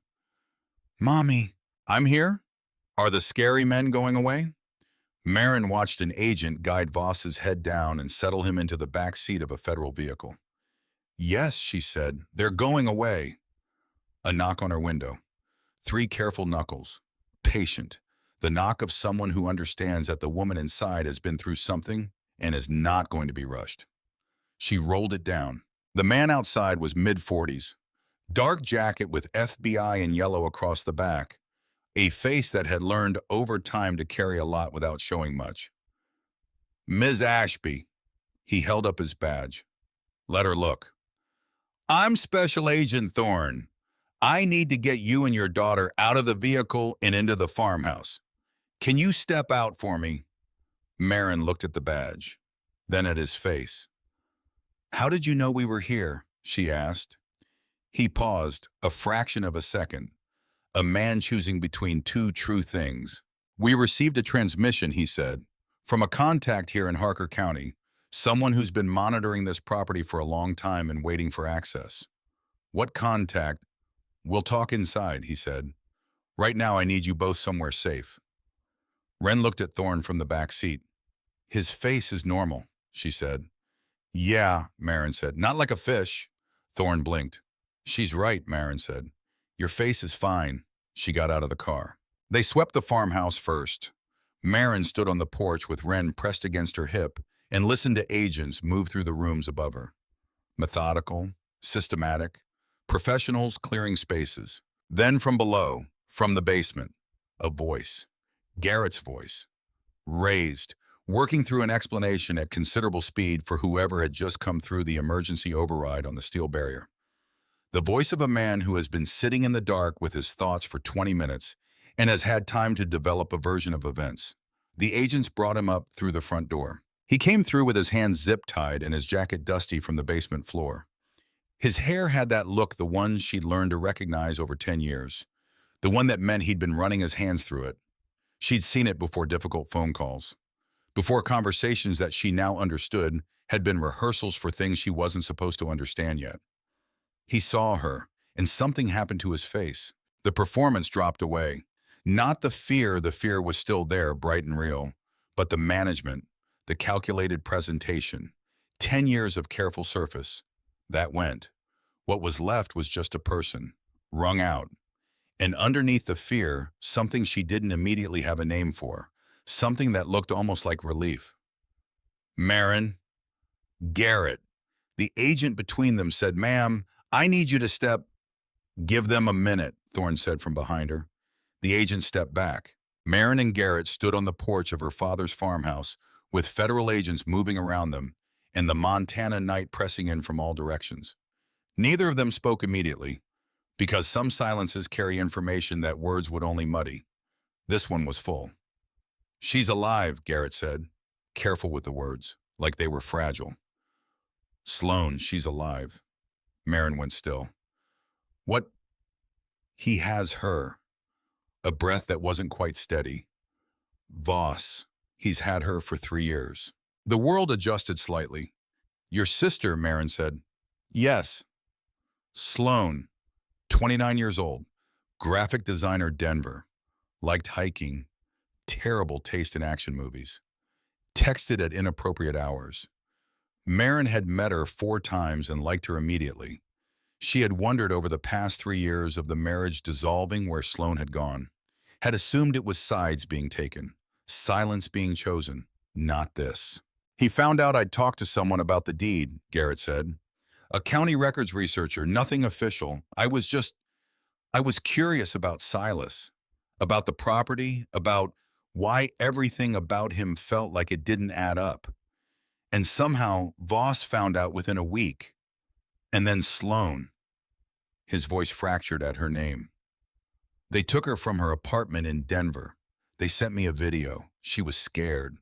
"Mommy, I'm here? Are the scary men going away?" Maren watched an agent guide Voss's head down and settle him into the back seat of a federal vehicle. "Yes," she said, "they're going away." A knock on her window. 3 careful knuckles. Patient. The knock of someone who understands that the woman inside has been through something and is not going to be rushed. She rolled it down. The man outside was mid-40s. Dark jacket with FBI in yellow across the back. A face that had learned over time to carry a lot without showing much. "Ms. Ashby." He held up his badge. "Let her look." "I'm Special Agent Thorne. I need to get you and your daughter out of the vehicle and into the farmhouse. Can you step out for me?" Maren looked at the badge, then at his face. "How did you know we were here?" she asked. He paused, a fraction of a second, a man choosing between two true things. We received a transmission, he said, from a contact here in Harker County, someone who's been monitoring this property for a long time and waiting for access. What contact? We'll talk inside, he said. Right now I need you both somewhere safe. Wren looked at Thorne from the back seat. His face is normal, she said. Yeah, Marin said. Not like a fish. Thorne blinked. She's right, Marin said. Your face is fine. She got out of the car. They swept the farmhouse first. Marin stood on the porch with Wren pressed against her hip and listened to agents move through the rooms above her. Methodical, systematic, professionals clearing spaces. Then from below, from the basement, a voice. Garrett's voice. Raised, working through an explanation at considerable speed for whoever had just come through the emergency override on the steel barrier. The voice of a man who has been sitting in the dark with his thoughts for 20 minutes and has had time to develop a version of events. The agents brought him up through the front door. He came through with his hands zip-tied and his jacket dusty from the basement floor. His hair had that look, the one she'd learned to recognize over 10 years, the one that meant he'd been running his hands through it. She'd seen it before difficult phone calls, before conversations that she now understood had been rehearsals for things she wasn't supposed to understand yet. He saw her, and something happened to his face. The performance dropped away. Not the fear was still there, bright and real, but the management, the calculated presentation, 10 years of careful surface. That went. What was left was just a person, wrung out. And underneath the fear, something she didn't immediately have a name for, something that looked almost like relief. Marin. Garrett. The agent between them said, "Ma'am, I need you to step." "Give them a minute," Thorne said from behind her. The agent stepped back. Marin and Garrett stood on the porch of her father's farmhouse with federal agents moving around them and the Montana night pressing in from all directions. Neither of them spoke immediately, because some silences carry information that words would only muddy. This one was full. "She's alive," Garrett said, careful with the words, like they were fragile. "Sloan, she's alive." Marin went still. "What?" "He has her." A breath that wasn't quite steady. "Voss. He's had her for 3 years." The world adjusted slightly. "Your sister," Marin said. "Yes." "Sloan, 29 years old, graphic designer, Denver. Liked hiking, terrible taste in action movies. Texted at inappropriate hours." Marin had met her 4 times and liked her immediately. She had wondered over the past 3 years of the marriage dissolving where Sloan had gone. Had assumed it was sides being taken, silence being chosen, not this. "He found out I'd talked to someone about the deed," Garrett said. "A county records researcher, nothing official. I was curious about Silas, about the property, about why everything about him felt like it didn't add up. And somehow Voss found out within a week. And then Sloan." His voice fractured at her name. "They took her from her apartment in Denver. They sent me a video. She was scared.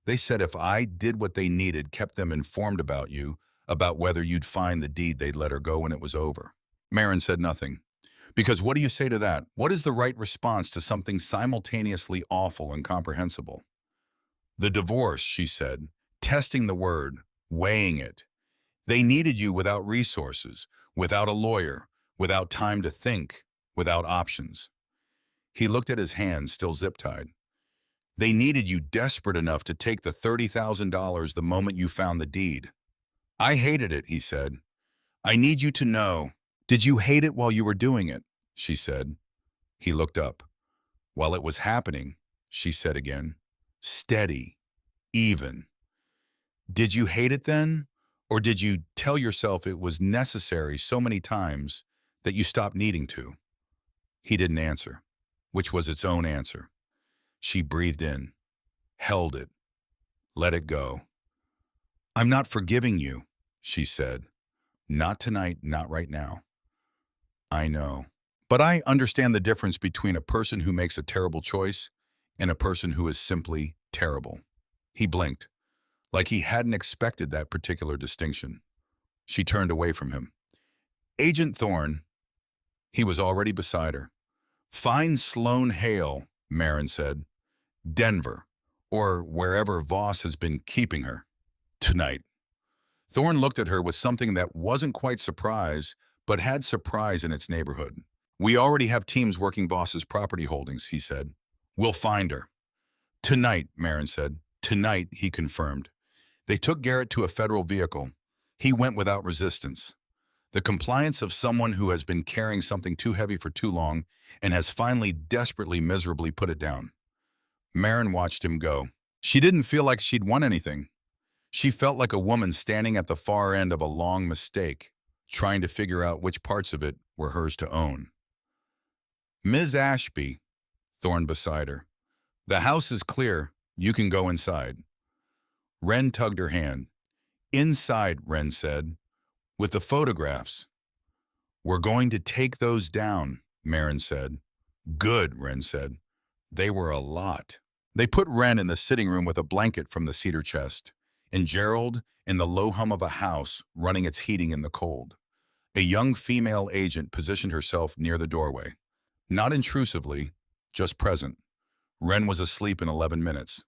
They said if I did what they needed, kept them informed about you, about whether you'd find the deed, they'd let her go when it was over." Marin said nothing. "Because what do you say to that? What is the right response to something simultaneously awful and comprehensible?" "The divorce," she said, testing the word, weighing it. "They needed you without resources, without a lawyer, without time to think, without options." He looked at his hands, still zip-tied. "They needed you desperate enough to take the $30,000 the moment you found the deed." "I hated it," he said. "I need you to know." "Did you hate it while you were doing it?" she said. He looked up. "While it was happening," she said again. Steady, even. "Did you hate it then? Or did you tell yourself it was necessary so many times that you stopped needing to?" He didn't answer, which was its own answer. She breathed in, held it, let it go. "I'm not forgiving you," she said. "Not tonight, not right now." "I know. But I understand the difference between a person who makes a terrible choice and a person who is simply terrible." He blinked, like he hadn't expected that particular distinction. She turned away from him. Agent Thorne, he was already beside her. Find Sloan Hale, Marin said. Denver, or wherever Voss has been keeping her. Tonight. Thorne looked at her with something that wasn't quite surprise, but had surprise in its neighborhood. We already have teams working Voss's property holdings, he said. We'll find her. Tonight, Marin said. Tonight, he confirmed. They took Garrett to a federal vehicle. He went without resistance. The compliance of someone who has been carrying something too heavy for too long and has finally desperately miserably put it down. Marin watched him go. She didn't feel like she'd won anything. She felt like a woman standing at the far end of a long mistake, trying to figure out which parts of it were hers to own. Ms. Ashby, Thorne beside her. The house is clear. You can go inside. Wren tugged her hand. Inside, Wren said, with the photographs. We're going to take those down, Marin said. Good, Wren said. They were a lot. They put Wren in the sitting room with a blanket from the cedar chest, and Gerald in the low hum of a house running its heating in the cold. A young female agent positioned herself near the doorway. Not intrusively, just present. Wren was asleep in 11 minutes.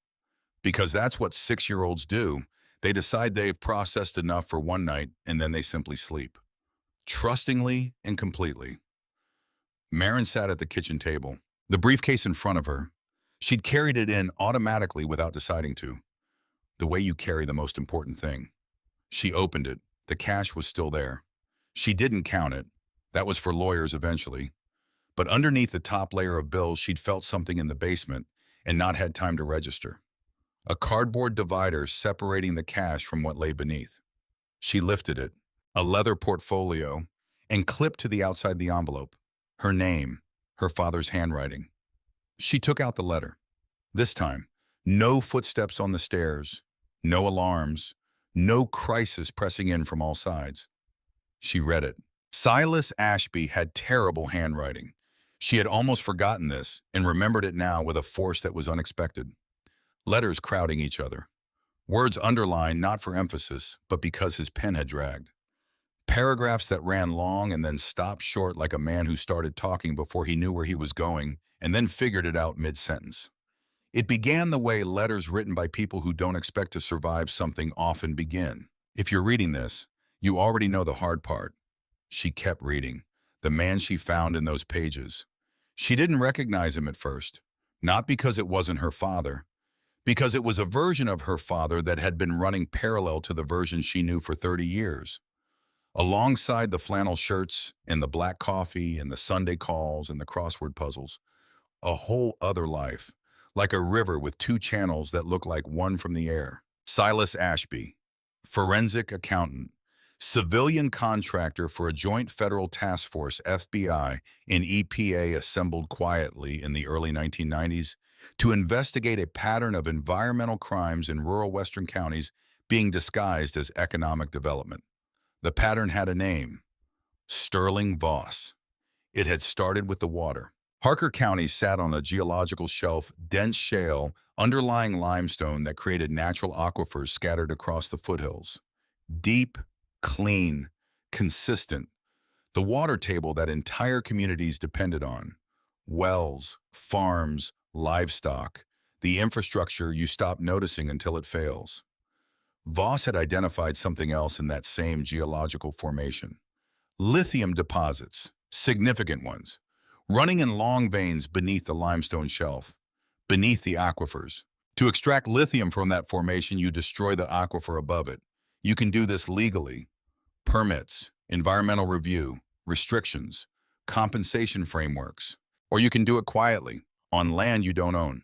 Because that's what 6-year-olds do. They decide they've processed enough for one night, and then they simply sleep. Trustingly and completely. Marin sat at the kitchen table, the briefcase in front of her. She'd carried it in automatically without deciding to. The way you carry the most important thing. She opened it. The cash was still there. She didn't count it. That was for lawyers eventually. But underneath the top layer of bills, she'd felt something in the basement and not had time to register. A cardboard divider separating the cash from what lay beneath. She lifted it, a leather portfolio, and clipped to the outside the envelope. Her name, her father's handwriting. She took out the letter. This time, no footsteps on the stairs, no alarms, no crisis pressing in from all sides. She read it. Silas Ashby had terrible handwriting. She had almost forgotten this and remembered it now with a force that was unexpected. Letters crowding each other. Words underlined not for emphasis, but because his pen had dragged. Paragraphs that ran long and then stopped short like a man who started talking before he knew where he was going and then figured it out mid-sentence. It began the way letters written by people who don't expect to survive something often begin. If you're reading this, you already know the hard part. She kept reading. The man she found in those pages. She didn't recognize him at first. Not because it wasn't her father. Because it was a version of her father that had been running parallel to the version she knew for 30 years. Alongside the flannel shirts and the black coffee and the Sunday calls and the crossword puzzles, a whole other life, like a river with two channels that look like one from the air. Silas Ashby, forensic accountant, civilian contractor for a joint federal task force, FBI and EPA assembled quietly in the early 1990s to investigate a pattern of environmental crimes in rural western counties being disguised as economic development. The pattern had a name, Sterling Voss. It had started with the water. Harker County sat on a geological shelf, dense shale, underlying limestone that created natural aquifers scattered across the foothills. Deep, clean, consistent. The water table that entire communities depended on. Wells, farms, livestock, the infrastructure you stop noticing until it fails. Voss had identified something else in that same geological formation. Lithium deposits, significant ones, running in long veins beneath the limestone shelf, beneath the aquifers. To extract lithium from that formation, you destroy the aquifer above it. You can do this legally. Permits, environmental review, restrictions, compensation frameworks. Or you can do it quietly, on land you don't own.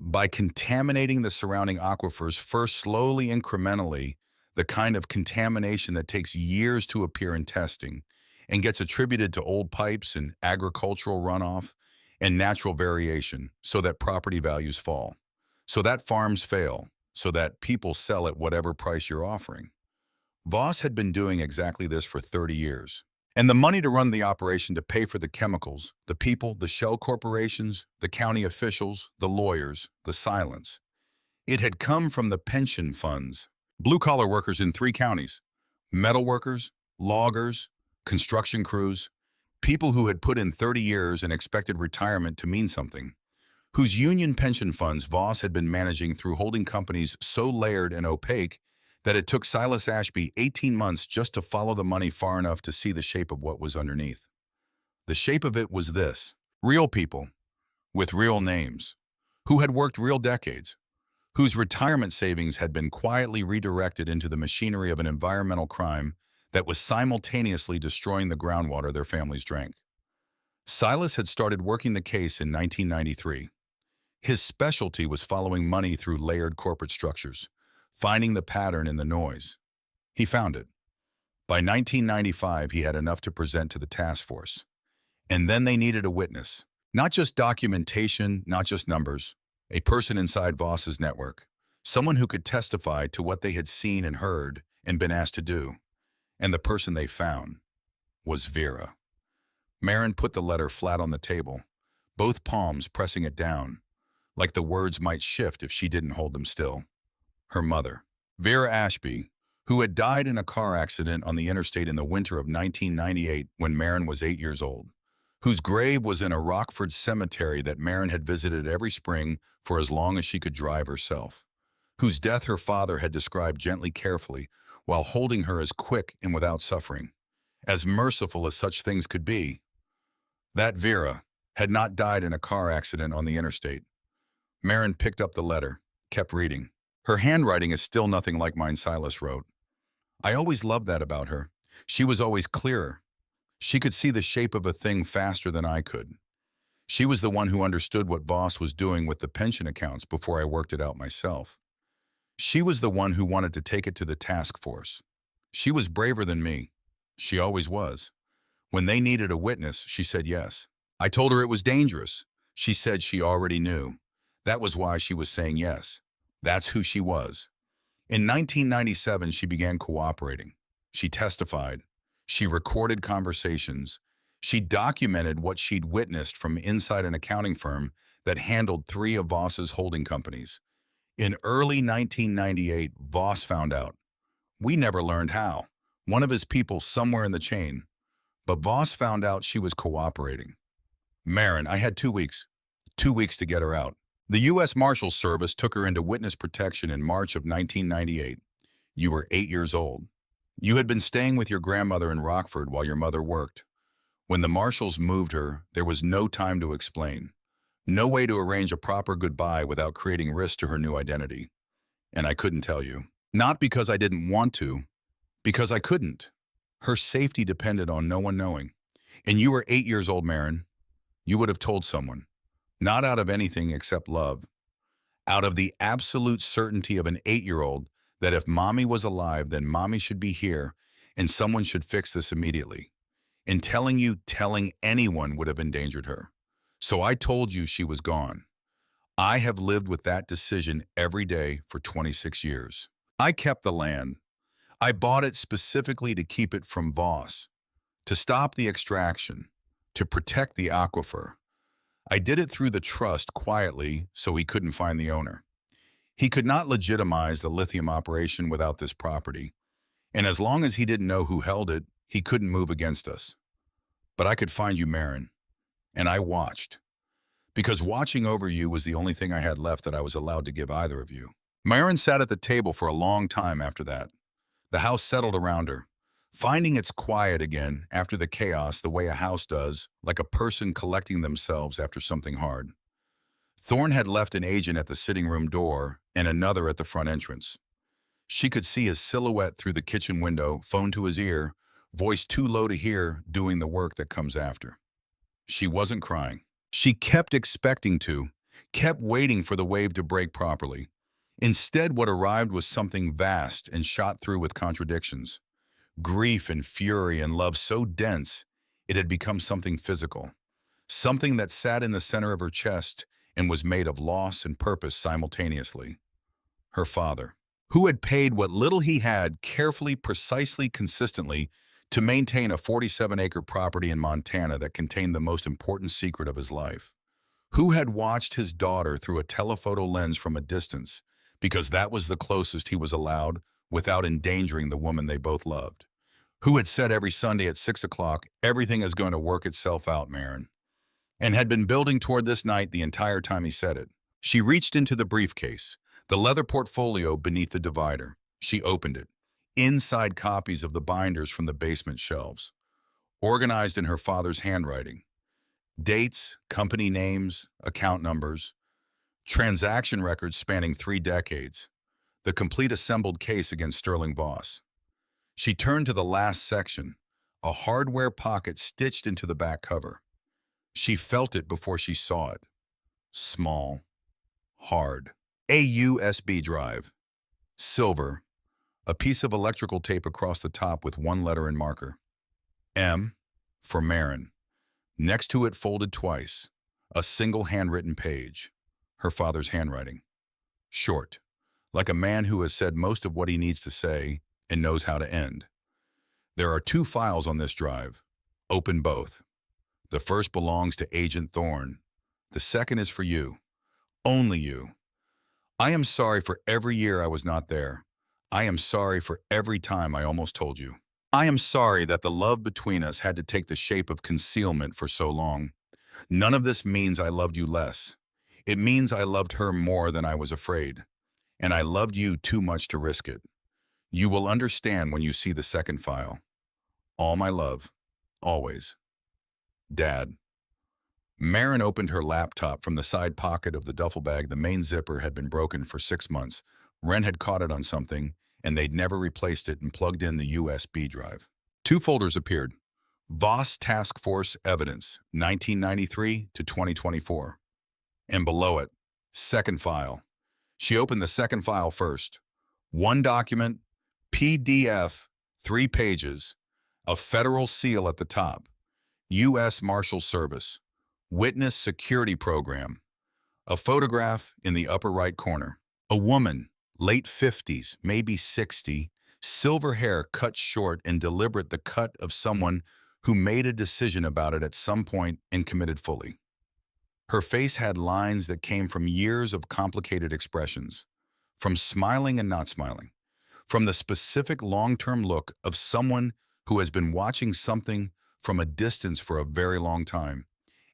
By contaminating the surrounding aquifers first slowly, incrementally, the kind of contamination that takes years to appear in testing and gets attributed to old pipes and agricultural runoff and natural variation so that property values fall, so that farms fail, so that people sell at whatever price you're offering. Voss had been doing exactly this for 30 years. And the money to run the operation, to pay for the chemicals, the people, the shell corporations, the county officials, the lawyers, the silence. It had come from the pension funds. Blue-collar workers in 3 counties. Metal workers, loggers, construction crews, people who had put in 30 years and expected retirement to mean something, whose union pension funds Voss had been managing through holding companies so layered and opaque that it took Silas Ashby 18 months just to follow the money far enough to see the shape of what was underneath. The shape of it was this: real people, with real names, who had worked real decades, whose retirement savings had been quietly redirected into the machinery of an environmental crime that was simultaneously destroying the groundwater their families drank. Silas had started working the case in 1993. His specialty was following money through layered corporate structures, finding the pattern in the noise. He found it. By 1995, he had enough to present to the task force. And then they needed a witness. Not just documentation, not just numbers. A person inside Voss's network. Someone who could testify to what they had seen and heard and been asked to do. And the person they found was Vera. Marin put the letter flat on the table, both palms pressing it down, like the words might shift if she didn't hold them still. Her mother, Vera Ashby, who had died in a car accident on the interstate in the winter of 1998 when Marin was 8 years old, whose grave was in a Rockford cemetery that Marin had visited every spring for as long as she could drive herself, whose death her father had described gently carefully while holding her as quick and without suffering, as merciful as such things could be. That Vera had not died in a car accident on the interstate. Marin picked up the letter, kept reading. Her handwriting is still nothing like mine, Silas wrote. I always loved that about her. She was always clearer. She could see the shape of a thing faster than I could. She was the one who understood what Voss was doing with the pension accounts before I worked it out myself. She was the one who wanted to take it to the task force. She was braver than me. She always was. When they needed a witness, she said yes. I told her it was dangerous. She said she already knew. That was why she was saying yes. That's who she was. In 1997, she began cooperating. She testified. She recorded conversations. She documented what she'd witnessed from inside an accounting firm that handled 3 of Voss's holding companies. In early 1998, Voss found out. We never learned how. One of his people somewhere in the chain. But Voss found out she was cooperating. Marin, I had 2 weeks. 2 weeks to get her out. The U.S. Marshals Service took her into witness protection in March of 1998. You were 8 years old. You had been staying with your grandmother in Rockford while your mother worked. When the marshals moved her, there was no time to explain. No way to arrange a proper goodbye without creating risk to her new identity. And I couldn't tell you. Not because I didn't want to, because I couldn't. Her safety depended on no one knowing. And you were 8 years old, Marin. You would have told someone. Not out of anything except love. Out of the absolute certainty of an 8-year-old that if Mommy was alive, then Mommy should be here and someone should fix this immediately. In telling you, telling anyone would have endangered her. So I told you she was gone. I have lived with that decision every day for 26 years. I kept the land. I bought it specifically to keep it from Voss, to stop the extraction, to protect the aquifer. I did it through the trust quietly so he couldn't find the owner. He could not legitimize the lithium operation without this property, and as long as he didn't know who held it, he couldn't move against us. But I could find you, Marin, and I watched, because watching over you was the only thing I had left that I was allowed to give either of you. Marin sat at the table for a long time after that. The house settled around her, finding its quiet again after the chaos the way a house does, like a person collecting themselves after something hard. Thorne had left an agent at the sitting room door and another at the front entrance. She could see his silhouette through the kitchen window, phone to his ear, voice too low to hear, doing the work that comes after. She wasn't crying. She kept expecting to, kept waiting for the wave to break properly. Instead, what arrived was something vast and shot through with contradictions. Grief and fury and love so dense, it had become something physical. Something that sat in the center of her chest and was made of loss and purpose simultaneously. Her father, who had paid what little he had carefully, precisely, consistently to maintain a 47-acre property in Montana that contained the most important secret of his life. Who had watched his daughter through a telephoto lens from a distance because that was the closest he was allowed without endangering the woman they both loved. who had said every Sunday at 6 o'clock, everything is going to work itself out, Marin, and had been building toward this night the entire time he said it. She reached into the briefcase, the leather portfolio beneath the divider. She opened it. Inside copies of the binders from the basement shelves, organized in her father's handwriting. Dates, company names, account numbers, transaction records spanning 3 decades, the complete assembled case against Sterling Voss. She turned to the last section, a hardware pocket stitched into the back cover. She felt it before she saw it. Small, hard. A USB drive. Silver. A piece of electrical tape across the top with one letter in marker. M for Marin. Next to it, folded twice, a single handwritten page. Her father's handwriting. Short, like a man who has said most of what he needs to say and knows how to end. There are 2 files on this drive. Open both. The first belongs to Agent Thorne. The second is for you. Only you. I am sorry for every year I was not there. I am sorry for every time I almost told you. I am sorry that the love between us had to take the shape of concealment for so long. None of this means I loved you less. It means I loved her more than I was afraid. And I loved you too much to risk it. You will understand when you see the second file. All my love. Always. Dad. Marin opened her laptop from the side pocket of the duffel bag. The main zipper had been broken for 6 months. Ren had caught it on something, and they'd never replaced it and plugged in the USB drive. 2 folders appeared. Voss Task Force Evidence, 1993 to 2024. And below it, second file. She opened the second file first. 1 document, PDF, 3 pages, a federal seal at the top, U.S. Marshal Service, Witness Security Program, a photograph in the upper right corner. A woman, late 50s, maybe 60, silver hair cut short and deliberate, the cut of someone who made a decision about it at some point and committed fully. Her face had lines that came from years of complicated expressions, from smiling and not smiling, from the specific long-term look of someone who has been watching something from a distance for a very long time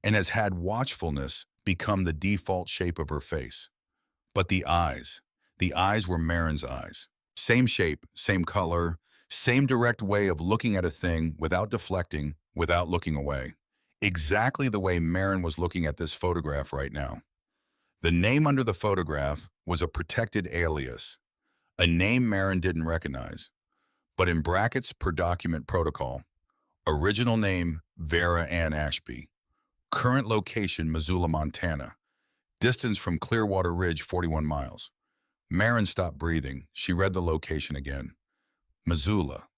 and has had watchfulness become the default shape of her face. But the eyes were Marin's eyes. Same shape, same color, same direct way of looking at a thing without deflecting, without looking away. Exactly the way Marin was looking at this photograph right now. The name under the photograph was a protected alias, a name Marin didn't recognize, but in brackets per document protocol. Original name, Vera Ann Ashby. Current location, Missoula, Montana. Distance from Clearwater Ridge, 41 miles. Marin stopped breathing. She read the location again. Missoula,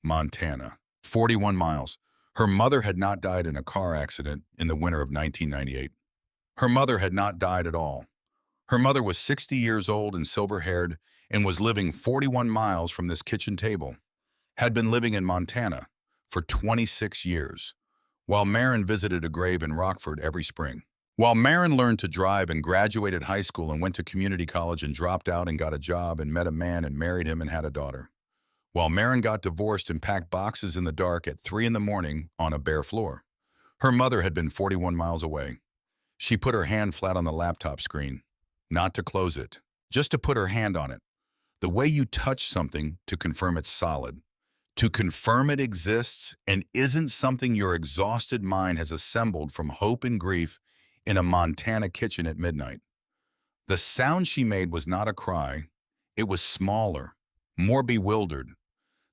Montana. 41 miles. Her mother had not died in a car accident in the winter of 1998. Her mother had not died at all. Her mother was 60 years old and silver-haired and was living 41 miles from this kitchen table. Had been living in Montana for 26 years, while Marin visited a grave in Rockford every spring. While Marin learned to drive and graduated high school and went to community college and dropped out and got a job and met a man and married him and had a daughter. While Marin got divorced and packed boxes in the dark at 3 in the morning on a bare floor. Her mother had been 41 miles away. She put her hand flat on the laptop screen, not to close it, just to put her hand on it. The way you touch something to confirm it's solid, to confirm it exists and isn't something your exhausted mind has assembled from hope and grief in a Montana kitchen at midnight. The sound she made was not a cry. It was smaller, more bewildered.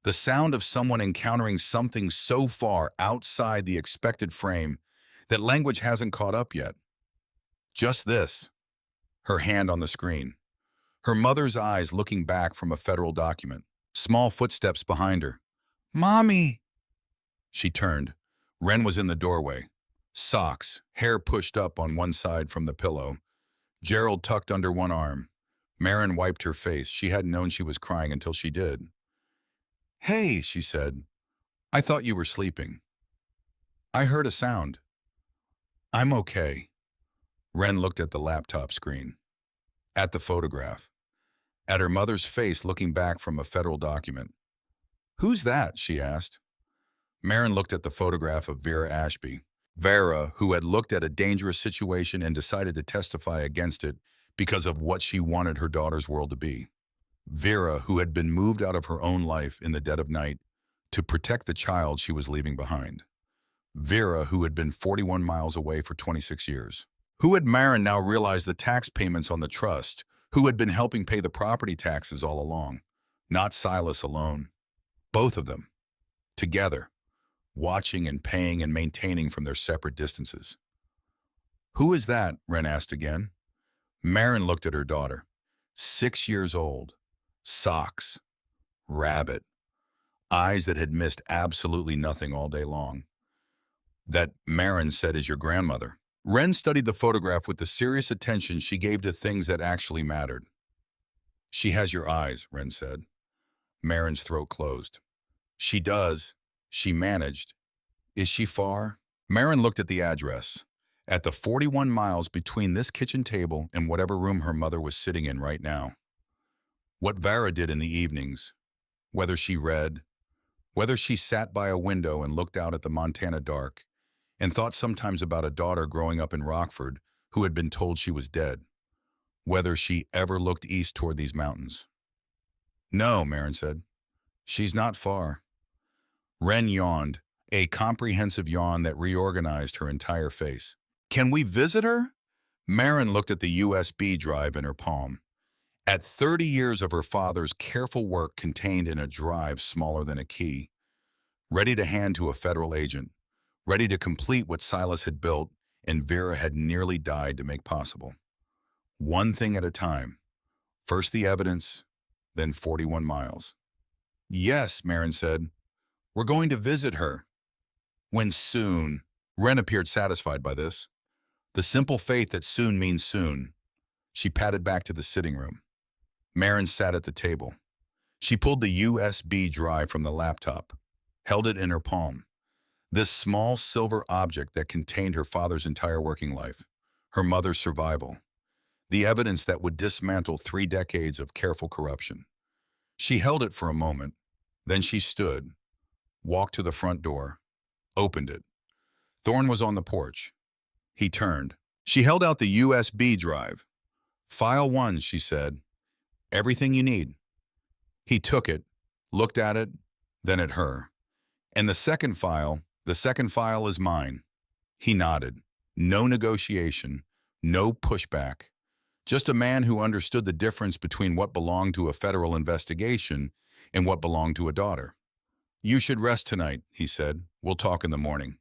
The sound of someone encountering something so far outside the expected frame that language hasn't caught up yet. Just this, her hand on the screen. Her mother's eyes looking back from a federal document. Small footsteps behind her. "Mommy!" She turned. Ren was in the doorway. Socks, hair pushed up on one side from the pillow. Gerald tucked under one arm. Marin wiped her face. She hadn't known she was crying until she did. "Hey," she said. "I thought you were sleeping. I heard a sound." "I'm okay." Ren looked at the laptop screen. At the photograph. At her mother's face looking back from a federal document. "Who's that?" she asked. Marin looked at the photograph of Vera Ashby. Vera, who had looked at a dangerous situation and decided to testify against it because of what she wanted her daughter's world to be. Vera, who had been moved out of her own life in the dead of night to protect the child she was leaving behind. Vera, who had been 41 miles away for 26 years. Who had Marin now realized the tax payments on the trust, who had been helping pay the property taxes all along. Not Silas alone. Both of them. Together. Watching and paying and maintaining from their separate distances. "Who is that?" Wren asked again. Marin looked at her daughter. 6 years old. Socks. Rabbit. Eyes that had missed absolutely nothing all day long. "That," Marin said, "is your grandmother." Wren studied the photograph with the serious attention she gave to things that actually mattered. "She has your eyes," Wren said. Marin's throat closed. "She does. She managed. Is she far?" Marin looked at the address. At the 41 miles between this kitchen table and whatever room her mother was sitting in right now. What Vera did in the evenings, whether she read, whether she sat by a window and looked out at the Montana dark, and thought sometimes about a daughter growing up in Rockford who had been told she was dead, whether she ever looked east toward these mountains. "No," Marin said. "She's not far." Wren yawned, a comprehensive yawn that reorganized her entire face. "Can we visit her?" Marin looked at the USB drive in her palm. At 30 years of her father's careful work contained in a drive smaller than a key, ready to hand to a federal agent, ready to complete what Silas had built and Vera had nearly died to make possible. One thing at a time. First the evidence, then 41 miles. "Yes," Marin said. "We're going to visit her." "When soon?" Wren appeared satisfied by this. The simple faith that soon means soon. She padded back to the sitting room. Marin sat at the table. She pulled the USB drive from the laptop, held it in her palm. This small silver object that contained her father's entire working life, her mother's survival, the evidence that would dismantle 3 decades of careful corruption. She held it for a moment, then she stood, walked to the front door, opened it. Thorne was on the porch. He turned. She held out the USB drive. "File 1, she said. "Everything you need." He took it, looked at it, then at her. "And the second file is mine." He nodded. No negotiation, no pushback. Just a man who understood the difference between what belonged to a federal investigation and what belonged to a daughter. "You should rest tonight," he said. "We'll talk in the morning."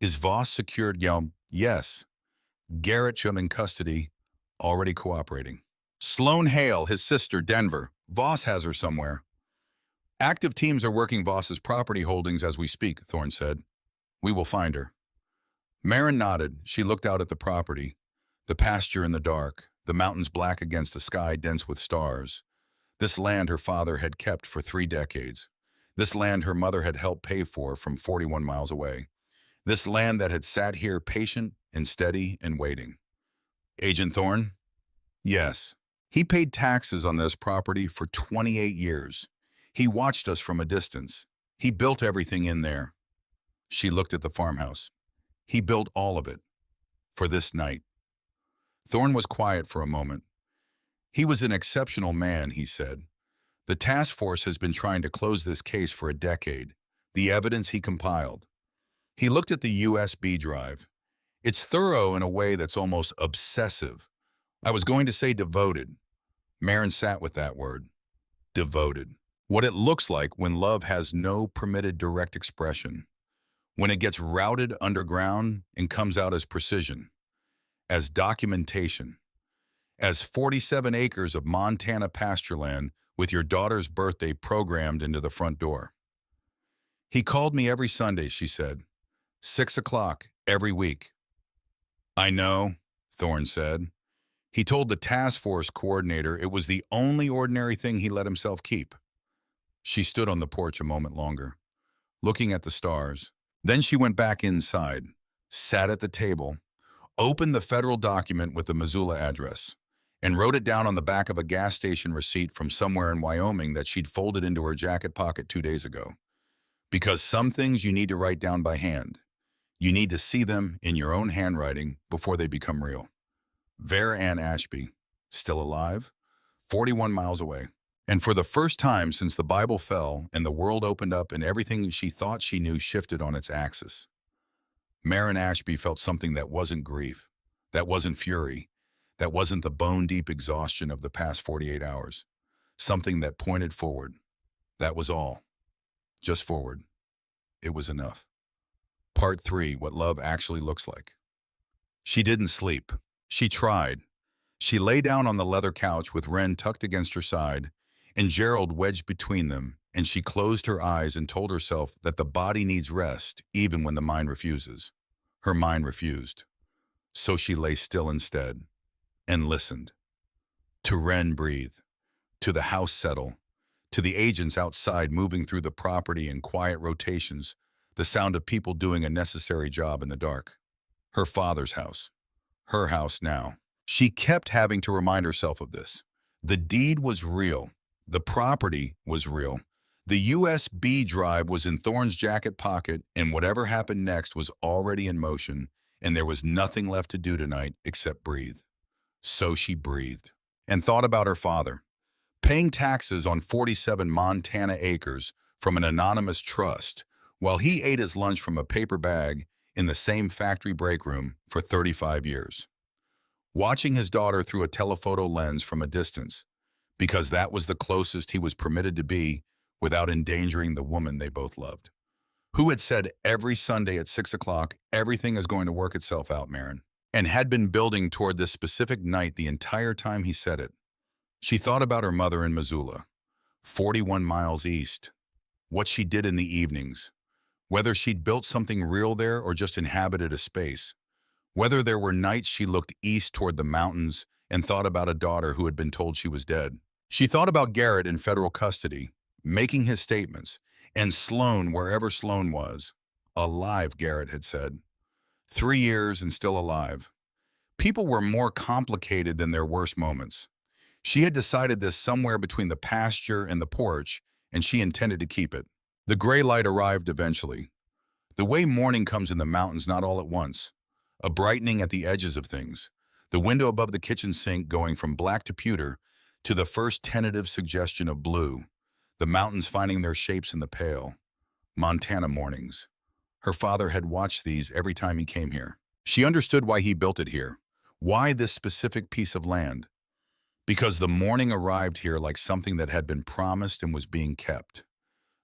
"Is Voss secured?" "Yes. Garrett shut in custody, already cooperating." "Sloan Hale, his sister, Denver. Voss has her somewhere." "Active teams are working Voss's property holdings as we speak," Thorne said. "We will find her." Marin nodded. She looked out at the property, the pasture in the dark, the mountains black against a sky dense with stars. This land her father had kept for 3 decades. This land her mother had helped pay for from 41 miles away. This land that had sat here patient and steady and waiting. "Agent Thorne?" "Yes." "He paid taxes on this property for 28 years. He watched us from a distance. He built everything in there." She looked at the farmhouse. "He built all of it. For this night." Thorne was quiet for a moment. "He was an exceptional man," he said. "The task force has been trying to close this case for a decade. The evidence he compiled." He looked at the USB drive. "It's thorough in a way that's almost obsessive. I was going to say devoted." Marin sat with that word. Devoted. What it looks like when love has no permitted direct expression. When it gets routed underground and comes out as precision. As documentation. As 47 acres of Montana pasture land with your daughter's birthday programmed into the front door. "He called me every Sunday," she said. 6 o'clock every week. "I know," Thorne said. He told the task force coordinator it was the only ordinary thing he let himself keep. She stood on the porch a moment longer, looking at the stars. Then she went back inside, sat at the table, opened the federal document with the Missoula address. and wrote it down on the back of a gas station receipt from somewhere in Wyoming that she'd folded into her jacket pocket 2 days ago. Because some things you need to write down by hand. You need to see them in your own handwriting before they become real. Vera Ann Ashby, still alive, 41 miles away. And for the first time since the Bible fell and the world opened up and everything she thought she knew shifted on its axis, Marin Ashby felt something that wasn't grief, that wasn't fury, that wasn't the bone-deep exhaustion of the past 48 hours. Something that pointed forward. That was all. Just forward. It was enough. Part 3, what love actually looks like. She didn't sleep. She tried. She lay down on the leather couch with Wren tucked against her side and Gerald wedged between them, and she closed her eyes and told herself that the body needs rest even when the mind refuses. Her mind refused. So she lay still instead and listened. To Wren breathe, to the house settle, to the agents outside moving through the property in quiet rotations, the sound of people doing a necessary job in the dark. Her father's house. Her house now. She kept having to remind herself of this. The deed was real. The property was real. The USB drive was in Thorne's jacket pocket, and whatever happened next was already in motion, and there was nothing left to do tonight except breathe. So she breathed and thought about her father, paying taxes on 47 Montana acres from an anonymous trust, while he ate his lunch from a paper bag in the same factory break room for 35 years. Watching his daughter through a telephoto lens from a distance, because that was the closest he was permitted to be without endangering the woman they both loved. Who had said every Sunday at 6 o'clock, everything is going to work itself out, Marin, and had been building toward this specific night the entire time he said it. She thought about her mother in Missoula, 41 miles east, what she did in the evenings, whether she'd built something real there or just inhabited a space, whether there were nights she looked east toward the mountains and thought about a daughter who had been told she was dead. She thought about Garrett in federal custody, making his statements, and Sloan wherever Sloan was. Alive, Garrett had said. 3 years and still alive. People were more complicated than their worst moments. She had decided this somewhere between the pasture and the porch, and she intended to keep it. The gray light arrived eventually. The way morning comes in the mountains not all at once. A brightening at the edges of things. The window above the kitchen sink going from black to pewter to the first tentative suggestion of blue. The mountains finding their shapes in the pale. Montana mornings. Her father had watched these every time he came here. She understood why he built it here. Why this specific piece of land? Because the morning arrived here like something that had been promised and was being kept.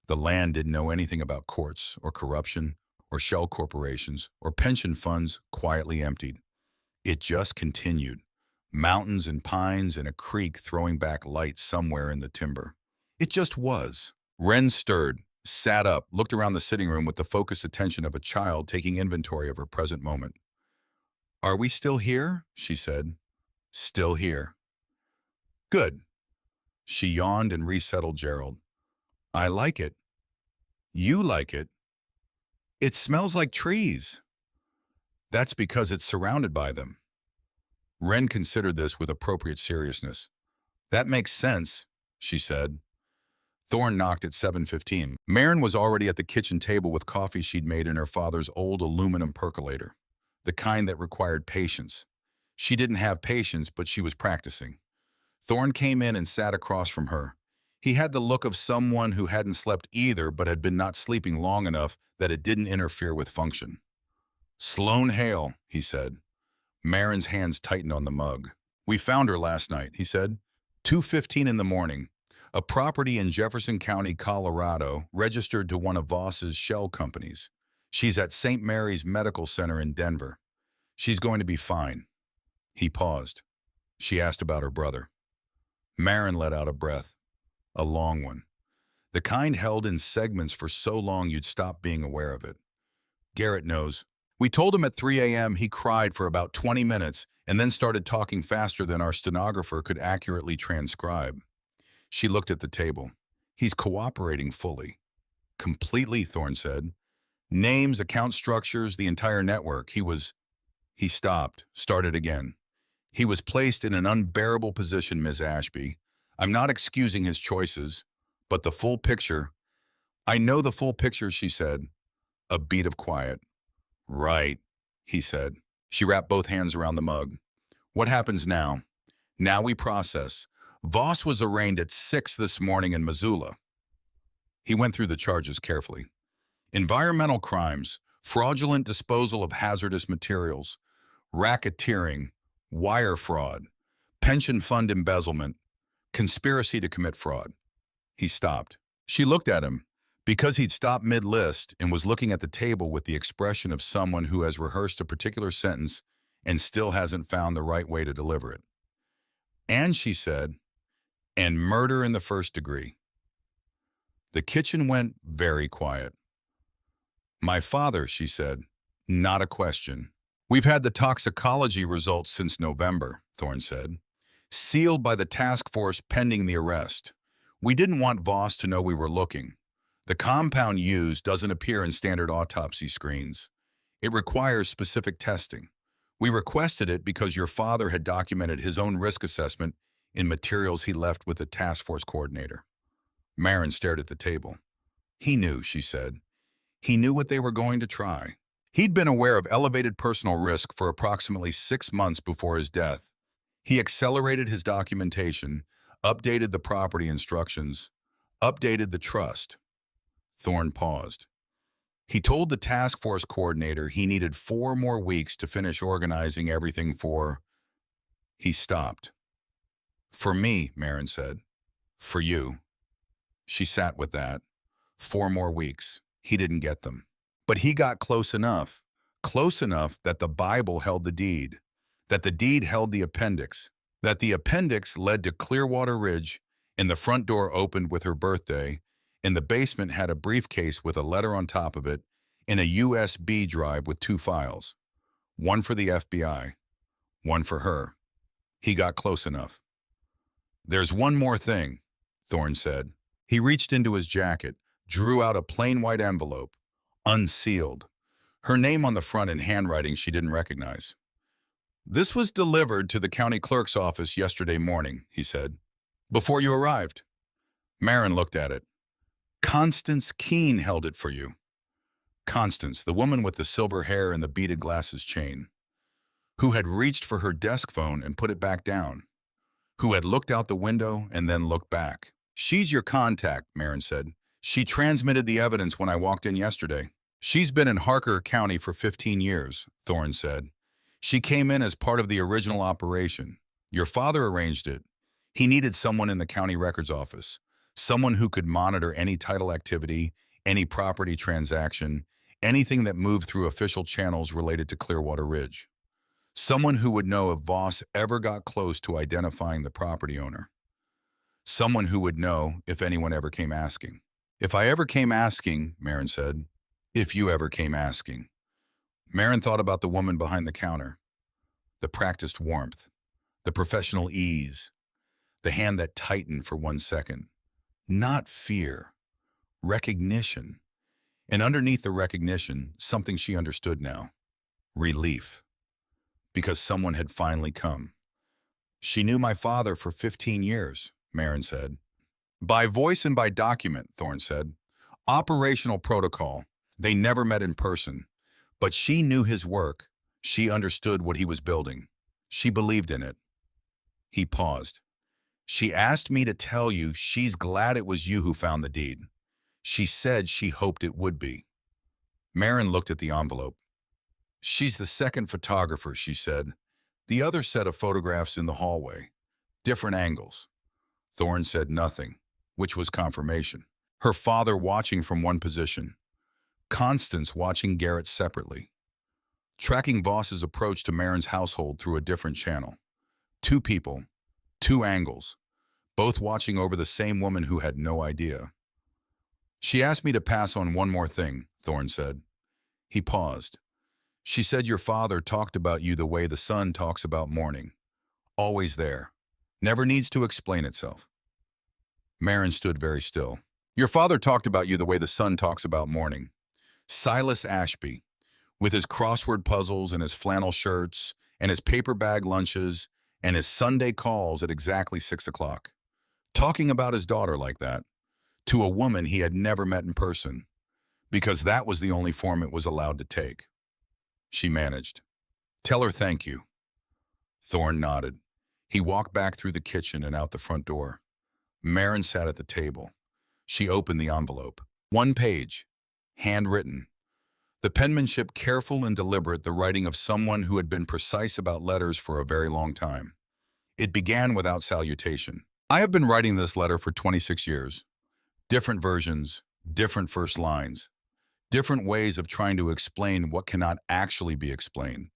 The land didn't know anything about courts or corruption or shell corporations or pension funds quietly emptied. It just continued. Mountains and pines and a creek throwing back light somewhere in the timber. It just was. Wren stirred, sat up, looked around the sitting room with the focused attention of a child taking inventory of her present moment. "Are we still here?" she said. "Still here." "Good." She yawned and resettled Gerald. "I like it." "You like it." "It smells like trees." "That's because it's surrounded by them." Wren considered this with appropriate seriousness. "That makes sense," she said. Thorne knocked at 7:15. Marin was already at the kitchen table with coffee she'd made in her father's old aluminum percolator, the kind that required patience. She didn't have patience, but she was practicing. Thorne came in and sat across from her. He had the look of someone who hadn't slept either but had been not sleeping long enough that it didn't interfere with function. "Sloan Hale," he said. Marin's hands tightened on the mug. "We found her last night," he said. 2:15 in the morning. A property in Jefferson County, Colorado, registered to one of Voss's shell companies. She's at St. Mary's Medical Center in Denver. She's going to be fine. He paused. She asked about her brother. Marin let out a breath. A long one. The kind held in segments for so long you'd stop being aware of it. "Garrett knows. We told him at 3 a.m. He cried for about 20 minutes and then started talking faster than our stenographer could accurately transcribe." She looked at the table. "He's cooperating fully." "Completely," Thorne said. "Names, account structures, the entire network. He stopped, started again. He was placed in an unbearable position, Ms. Ashby. I'm not excusing his choices, but the full picture. I know the full picture, she said. A beat of quiet. Right, he said. She wrapped both hands around the mug. What happens now? Now we process. Voss was arraigned at 6 this morning in Missoula. He went through the charges carefully. Environmental crimes, fraudulent disposal of hazardous materials, racketeering, wire fraud, pension fund embezzlement, conspiracy to commit fraud. He stopped. She looked at him because he'd stopped mid-list and was looking at the table with the expression of someone who has rehearsed a particular sentence and still hasn't found the right way to deliver it. And she said, and murder in the first degree. The kitchen went very quiet. My father, she said, not a question. We've had the toxicology results since November, Thorne said, sealed by the task force pending the arrest. We didn't want Voss to know we were looking. The compound used doesn't appear in standard autopsy screens. It requires specific testing. We requested it because your father had documented his own risk assessment in materials he left with the task force coordinator. Marin stared at the table. He knew, she said. He knew what they were going to try. He'd been aware of elevated personal risk for approximately 6 months before his death. He accelerated his documentation, updated the property instructions, updated the trust. Thorne paused. He told the task force coordinator he needed 4 more weeks to finish organizing everything for... He stopped. For me, Marin said. For you. She sat with that. 4 more weeks. He didn't get them. But he got close enough that the Bible held the deed, that the deed held the appendix, that the appendix led to Clearwater Ridge, and the front door opened with her birthday, and the basement had a briefcase with a letter on top of it, and a USB drive with 2 files, one for the FBI, one for her. He got close enough. There's one more thing, Thorne said. He reached into his jacket, drew out a plain white envelope, unsealed, her name on the front in handwriting she didn't recognize. This was delivered to the county clerk's office yesterday morning, he said, before you arrived. Marin looked at it. Constance Keene held it for you. Constance, the woman with the silver hair and the beaded glasses chain, who had reached for her desk phone and put it back down, who had looked out the window and then looked back. She's your contact, Marin said. She transmitted the evidence when I walked in yesterday. She's been in Harker County for 15 years, Thorne said. She came in as part of the original operation. Your father arranged it. He needed someone in the county records office, someone who could monitor any title activity, any property transaction, anything that moved through official channels related to Clearwater Ridge. Someone who would know if Voss ever got close to identifying the property owner. Someone who would know if anyone ever came asking. If I ever came asking, Marin said. If you ever came asking. Marin thought about the woman behind the counter. The practiced warmth. The professional ease. The hand that tightened for 1 second. Not fear. Recognition. And underneath the recognition, something she understood now. Relief. Because someone had finally come. She knew my father for 15 years, Marin said. By voice and by document, Thorne said. Operational protocol. They never met in person. But she knew his work. She understood what he was building. She believed in it. He paused. She asked me to tell you she's glad it was you who found the deed. She said she hoped it would be. Marin looked at the envelope. She's the second photographer, she said. The other set of photographs in the hallway. Different angles. Thorne said nothing, which was confirmation. Her father watching from one position. Constance watching Garrett separately. Tracking Voss's approach to Marin's household through a different channel. 2 people, 2 angles, both watching over the same woman who had no idea. She asked me to pass on one more thing, Thorne said. He paused. She said your father talked about you the way the sun talks about morning. Always there. Never needs to explain itself. Marin stood very still. Your father talked about you the way the sun talks about morning. Silas Ashby, with his crossword puzzles and his flannel shirts and his paper bag lunches and his Sunday calls at exactly 6 o'clock. Talking about his daughter like that, to a woman he had never met in person, because that was the only form it was allowed to take. She managed. Tell her thank you. Thorne nodded. He walked back through the kitchen and out the front door. Marin sat at the table. She opened the envelope. One page, handwritten. The penmanship careful and deliberate, the writing of someone who had been precise about letters for a very long time. It began without salutation. I have been writing this letter for 26 years. Different versions, different first lines, different ways of trying to explain what cannot actually be explained.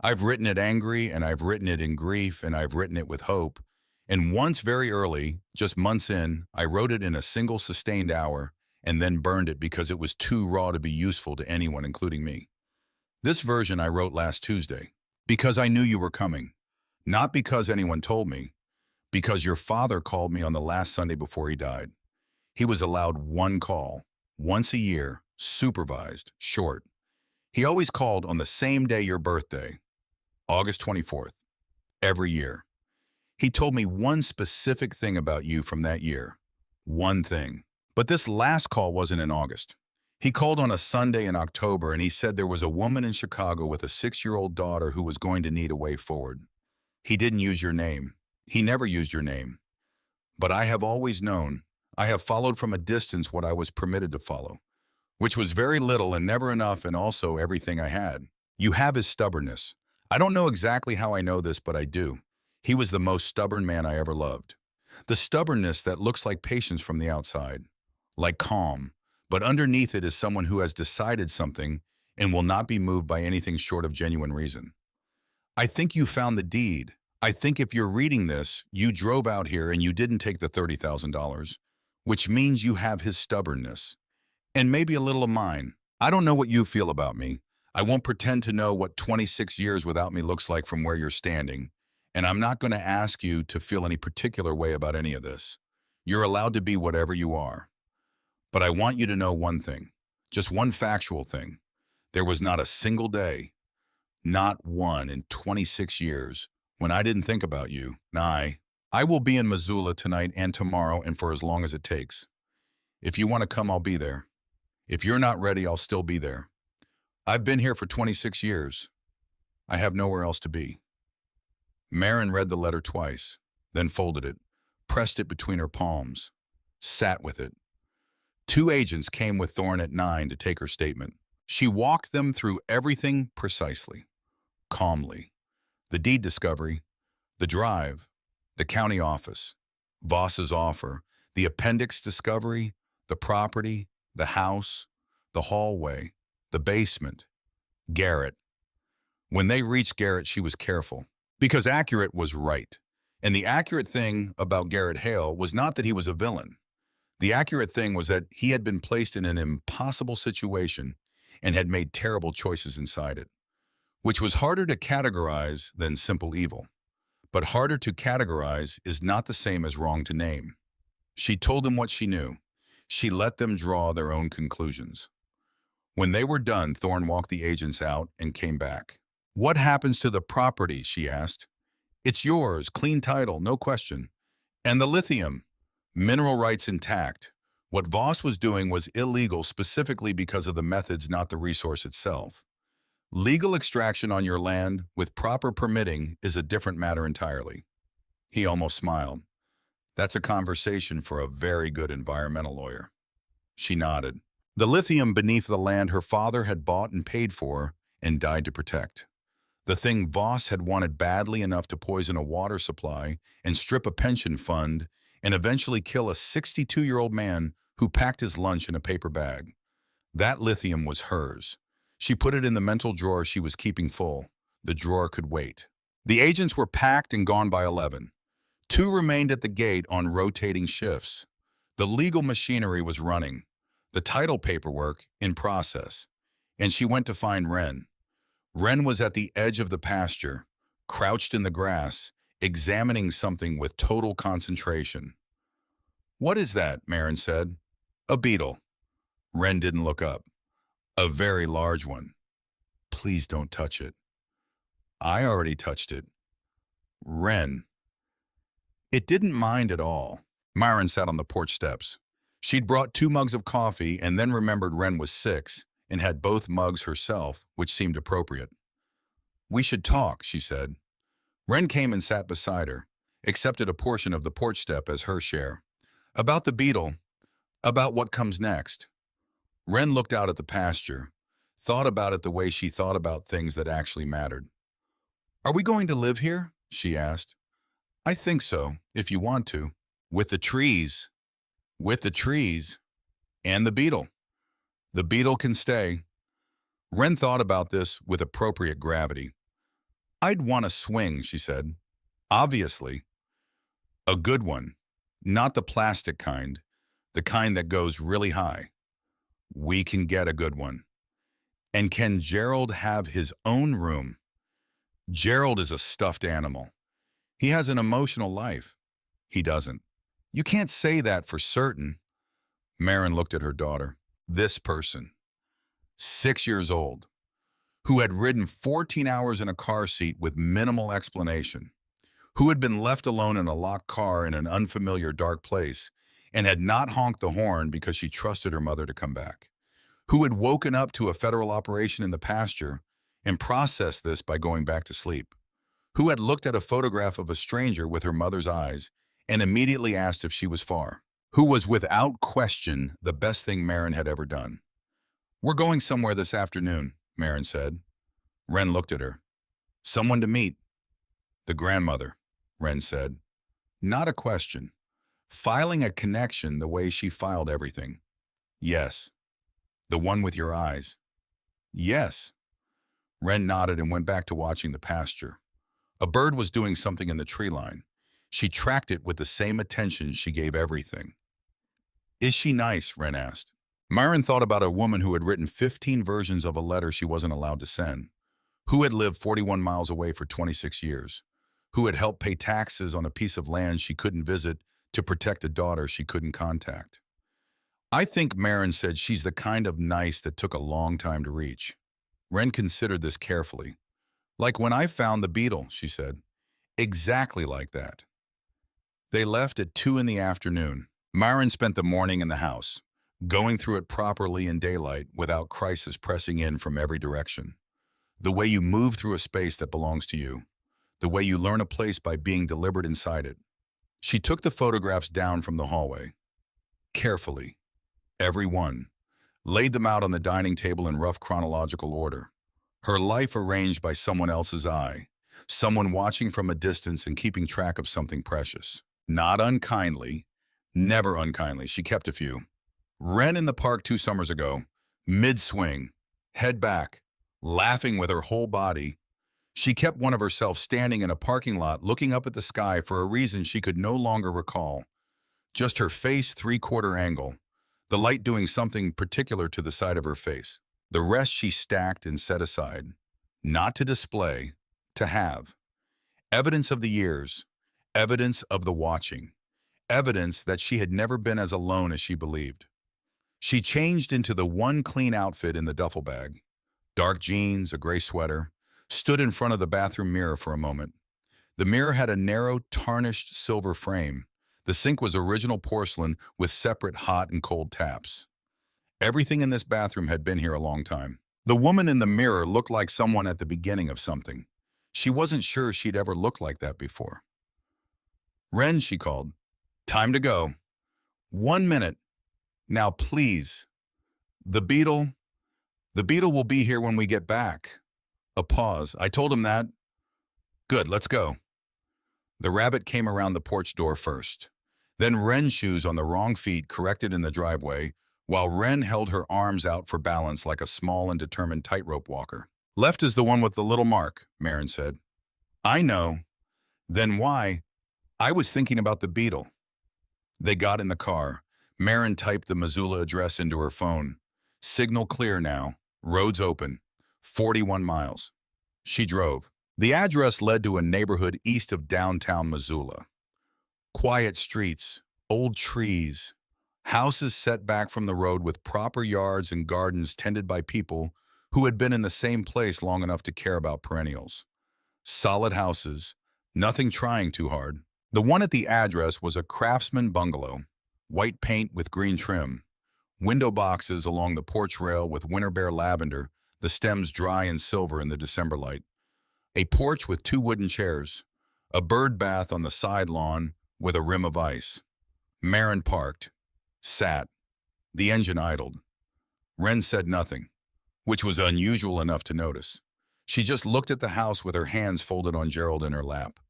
I've written it angry, and I've written it in grief, and I've written it with hope. And once very early, just months in, I wrote it in a single sustained hour and then burned it because it was too raw to be useful to anyone, including me. This version I wrote last Tuesday, because I knew you were coming. Not because anyone told me, because your father called me on the last Sunday before he died. He was allowed one call, once a year, supervised, short. He always called on the same day your birthday, August 24th, every year. He told me one specific thing about you from that year. One thing. But this last call wasn't in August. He called on a Sunday in October, and he said there was a woman in Chicago with a 6-year-old daughter who was going to need a way forward. He didn't use your name. He never used your name. But I have always known. I have followed from a distance what I was permitted to follow, which was very little and never enough, and also everything I had. You have his stubbornness. I don't know exactly how I know this, but I do. He was the most stubborn man I ever loved. The stubbornness that looks like patience from the outside, like calm, but underneath it is someone who has decided something and will not be moved by anything short of genuine reason. I think you found the deed. I think if you're reading this, you drove out here and you didn't take the $30,000, which means you have his stubbornness. And maybe a little of mine. I don't know what you feel about me. I won't pretend to know what 26 years without me looks like from where you're standing. And I'm not going to ask you to feel any particular way about any of this. You're allowed to be whatever you are. But I want you to know one thing, just one factual thing. There was not a single day, not one in 26 years, when I didn't think about you. I will be in Missoula tonight and tomorrow and for as long as it takes. If you want to come, I'll be there. If you're not ready, I'll still be there. I've been here for 26 years. I have nowhere else to be. Marin read the letter twice, then folded it, pressed it between her palms, sat with it. 2 agents came with Thorne at 9 to take her statement. She walked them through everything precisely, calmly. The deed discovery, the drive, the county office, Voss's offer, the appendix discovery, the property, the house, the hallway, the basement, Garrett. When they reached Garrett, she was careful, because accurate was right. And the accurate thing about Garrett Hale was not that he was a villain. The accurate thing was that he had been placed in an impossible situation and had made terrible choices inside it, which was harder to categorize than simple evil. But harder to categorize is not the same as wrong to name. She told them what she knew. She let them draw their own conclusions. When they were done, Thorne walked the agents out and came back. What happens to the property, she asked. It's yours, clean title, no question. And the lithium, mineral rights intact. What Voss was doing was illegal specifically because of the methods, not the resource itself. Legal extraction on your land with proper permitting is a different matter entirely. He almost smiled. That's a conversation for a very good environmental lawyer. She nodded. The lithium beneath the land her father had bought and paid for and died to protect. The thing Voss had wanted badly enough to poison a water supply and strip a pension fund and eventually kill a 62-year-old man who packed his lunch in a paper bag. That lithium was hers. She put it in the mental drawer she was keeping full. The drawer could wait. The agents were packed and gone by 11. 2 remained at the gate on rotating shifts. The legal machinery was running, the title paperwork in process, and she went to find Wren. Wren was at the edge of the pasture, crouched in the grass, examining something with total concentration. "What is that?" Marin said. "A beetle." Wren didn't look up. "A very large one." "Please don't touch it." "I already touched it." Wren. It didn't mind at all. Myron sat on the porch steps. She'd brought 2 mugs of coffee and then remembered Wren was 6 and had both mugs herself, which seemed appropriate. "We should talk," she said. Wren came and sat beside her, accepted a portion of the porch step as her share. "About the beetle, about what comes next." Wren looked out at the pasture, thought about it the way she thought about things that actually mattered. "Are we going to live here?" she asked. "I think so, if you want to." "With the trees." "With the trees. And the beetle." "The beetle can stay." Wren thought about this with appropriate gravity. "I'd want a swing," she said. "Obviously. A good one. Not the plastic kind. The kind that goes really high." "We can get a good one." "And can Gerald have his own room?" "Gerald is a stuffed animal. He has an emotional life." "He doesn't." "You can't say that for certain." Marin looked at her daughter. This person, 6 years old, who had ridden 14 hours in a car seat with minimal explanation, who had been left alone in a locked car in an unfamiliar dark place and had not honked the horn because she trusted her mother to come back, who had woken up to a federal operation in the pasture and processed this by going back to sleep, who had looked at a photograph of a stranger with her mother's eyes and immediately asked if she was far, who was without question the best thing Marin had ever done. "We're going somewhere this afternoon," Marin said. Wren looked at her. "Someone to meet." "The grandmother," Wren said. Not a question. Filing a connection the way she filed everything. "Yes." "The one with your eyes." "Yes." Wren nodded and went back to watching the pasture. A bird was doing something in the tree line. She tracked it with the same attention she gave everything. "Is she nice?" Wren asked. Myron thought about a woman who had written 15 versions of a letter she wasn't allowed to send, who had lived 41 miles away for 26 years, who had helped pay taxes on a piece of land she couldn't visit to protect a daughter she couldn't contact. "I think Marin said she's the kind of nice that took a long time to reach." Wren considered this carefully. "Like when I found the beetle," she said. "Exactly like that." They left at 2 in the afternoon. Myron spent the morning in the house, going through it properly in daylight without crisis pressing in from every direction. The way you move through a space that belongs to you. The way you learn a place by being deliberate inside it. She took the photographs down from the hallway. Carefully. Every one. Laid them out on the dining table in rough chronological order. Her life arranged by someone else's eye. Someone watching from a distance and keeping track of something precious. Not unkindly. Never unkindly. She kept a few. Wren in the park 2 summers ago. Mid-swing. Head back. Laughing with her whole body. She kept one of herself standing in a parking lot looking up at the sky for a reason she could no longer recall. Just her face 3/4 angle. The light doing something particular to the side of her face. The rest she stacked and set aside. Not to display, to have. Evidence of the years. Evidence of the watching. Evidence that she had never been as alone as she believed. She changed into the one clean outfit in the duffel bag. Dark jeans, a gray sweater. Stood in front of the bathroom mirror for a moment. The mirror had a narrow, tarnished silver frame. The sink was original porcelain with separate hot and cold taps. Everything in this bathroom had been here a long time. The woman in the mirror looked like someone at the beginning of something. She wasn't sure she'd ever looked like that before. "Wren," she called. "Time to go." "1 minute. Now, please. The beetle will be here when we get back." A pause. "I told him that." "Good, let's go." The rabbit came around the porch door first. Then Wren's shoes on the wrong feet corrected in the driveway, while Wren held her arms out for balance like a small and determined tightrope walker. "Left is the one with the little mark," Marin said. "I know." "Then why?" "I was thinking about the beetle." They got in the car. Marin typed the Missoula address into her phone. Signal clear now. Roads open. 41 miles. She drove. The address led to a neighborhood east of downtown Missoula. Quiet streets, old trees, houses set back from the road with proper yards and gardens tended by people who had been in the same place long enough to care about perennials. Solid houses, Nothing trying too hard. The one at the address was a craftsman bungalow, white paint with green trim, window boxes along the porch rail with winter bare lavender, the stems dry and silver in the December light, a porch with 2 wooden chairs, a bird bath on the side lawn with a rim of ice. Marin parked, sat, the engine idled. Wren said nothing, which was unusual enough to notice. She just looked at the house with her hands folded on Gerald in her lap.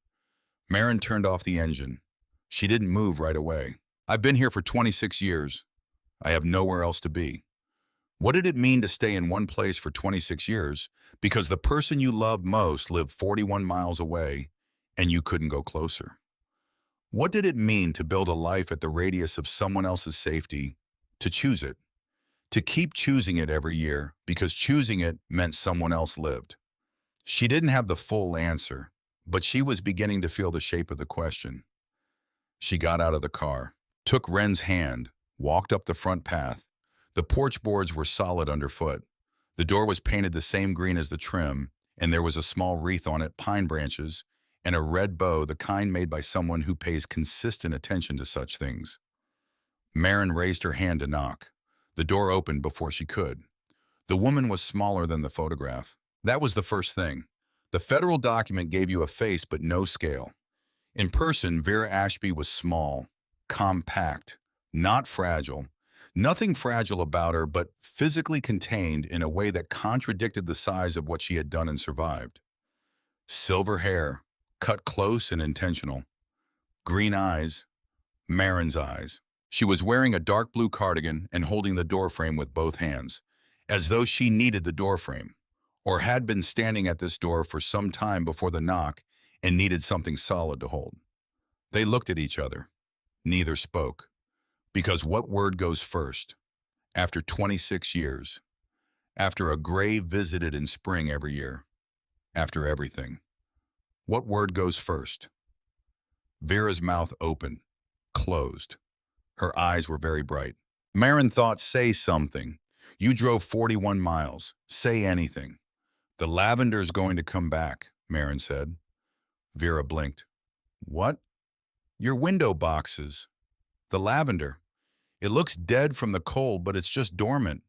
Marin turned off the engine. She didn't move right away. I've been here for 26 years. I have nowhere else to be. What did it mean to stay in one place for 26 years because the person you loved most lived 41 miles away and you couldn't go closer? What did it mean to build a life at the radius of someone else's safety, to choose it, to keep choosing it every year because choosing it meant someone else lived? She didn't have the full answer, but she was beginning to feel the shape of the question. She got out of the car, took Wren's hand, walked up the front path. The porch boards were solid underfoot. The door was painted the same green as the trim, and there was a small wreath on it, pine branches, and a red bow, the kind made by someone who pays consistent attention to such things. Marin raised her hand to knock. The door opened before she could. The woman was smaller than the photograph. That was the first thing. The federal document gave you a face but no scale. In person, Vera Ashby was small, compact, not fragile. Nothing fragile about her, but physically contained in a way that contradicted the size of what she had done and survived. Silver hair, cut close and intentional. Green eyes, Marin's eyes. She was wearing a dark blue cardigan and holding the doorframe with both hands, as though she needed the doorframe, or had been standing at this door for some time before the knock and needed something solid to hold. They looked at each other. Neither spoke. Because what word goes first? After 26 years. After a grave visited in spring every year. After everything. What word goes first? Vera's mouth opened, closed. Her eyes were very bright. Marin thought, say something. You drove 41 miles. Say anything. The lavender's going to come back, Marin said. Vera blinked. What? Your window boxes. The lavender. It looks dead from the cold, but it's just dormant.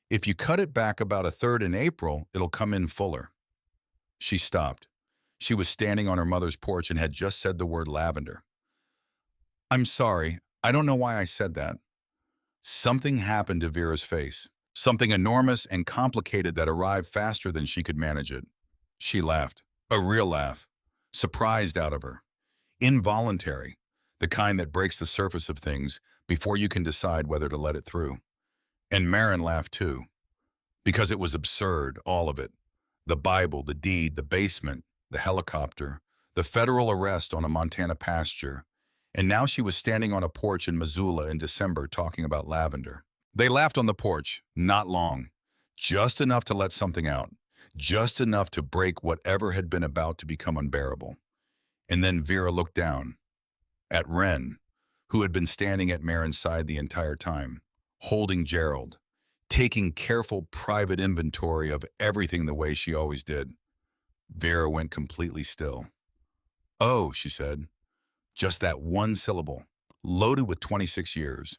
If you cut it back about a third in April, it'll come in fuller. She stopped. She was standing on her mother's porch and had just said the word lavender. I'm sorry. I don't know why I said that. Something happened to Vera's face. Something enormous and complicated that arrived faster than she could manage it. She laughed. A real laugh. Surprised out of her. Involuntary. The kind that breaks the surface of things before you can decide whether to let it through. And Marin laughed too. Because it was absurd, all of it. The Bible, the deed, the basement, the helicopter, the federal arrest on a Montana pasture. And now she was standing on a porch in Missoula in December talking about lavender. They laughed on the porch, not long. Just enough to let something out. Just enough to break whatever had been about to become unbearable. And then Vera looked down. At Wren, who had been standing at Marin's side the entire time, holding Gerald, taking careful private inventory of everything the way she always did. Vera went completely still. Oh, she said, just that one syllable, loaded with 26 years,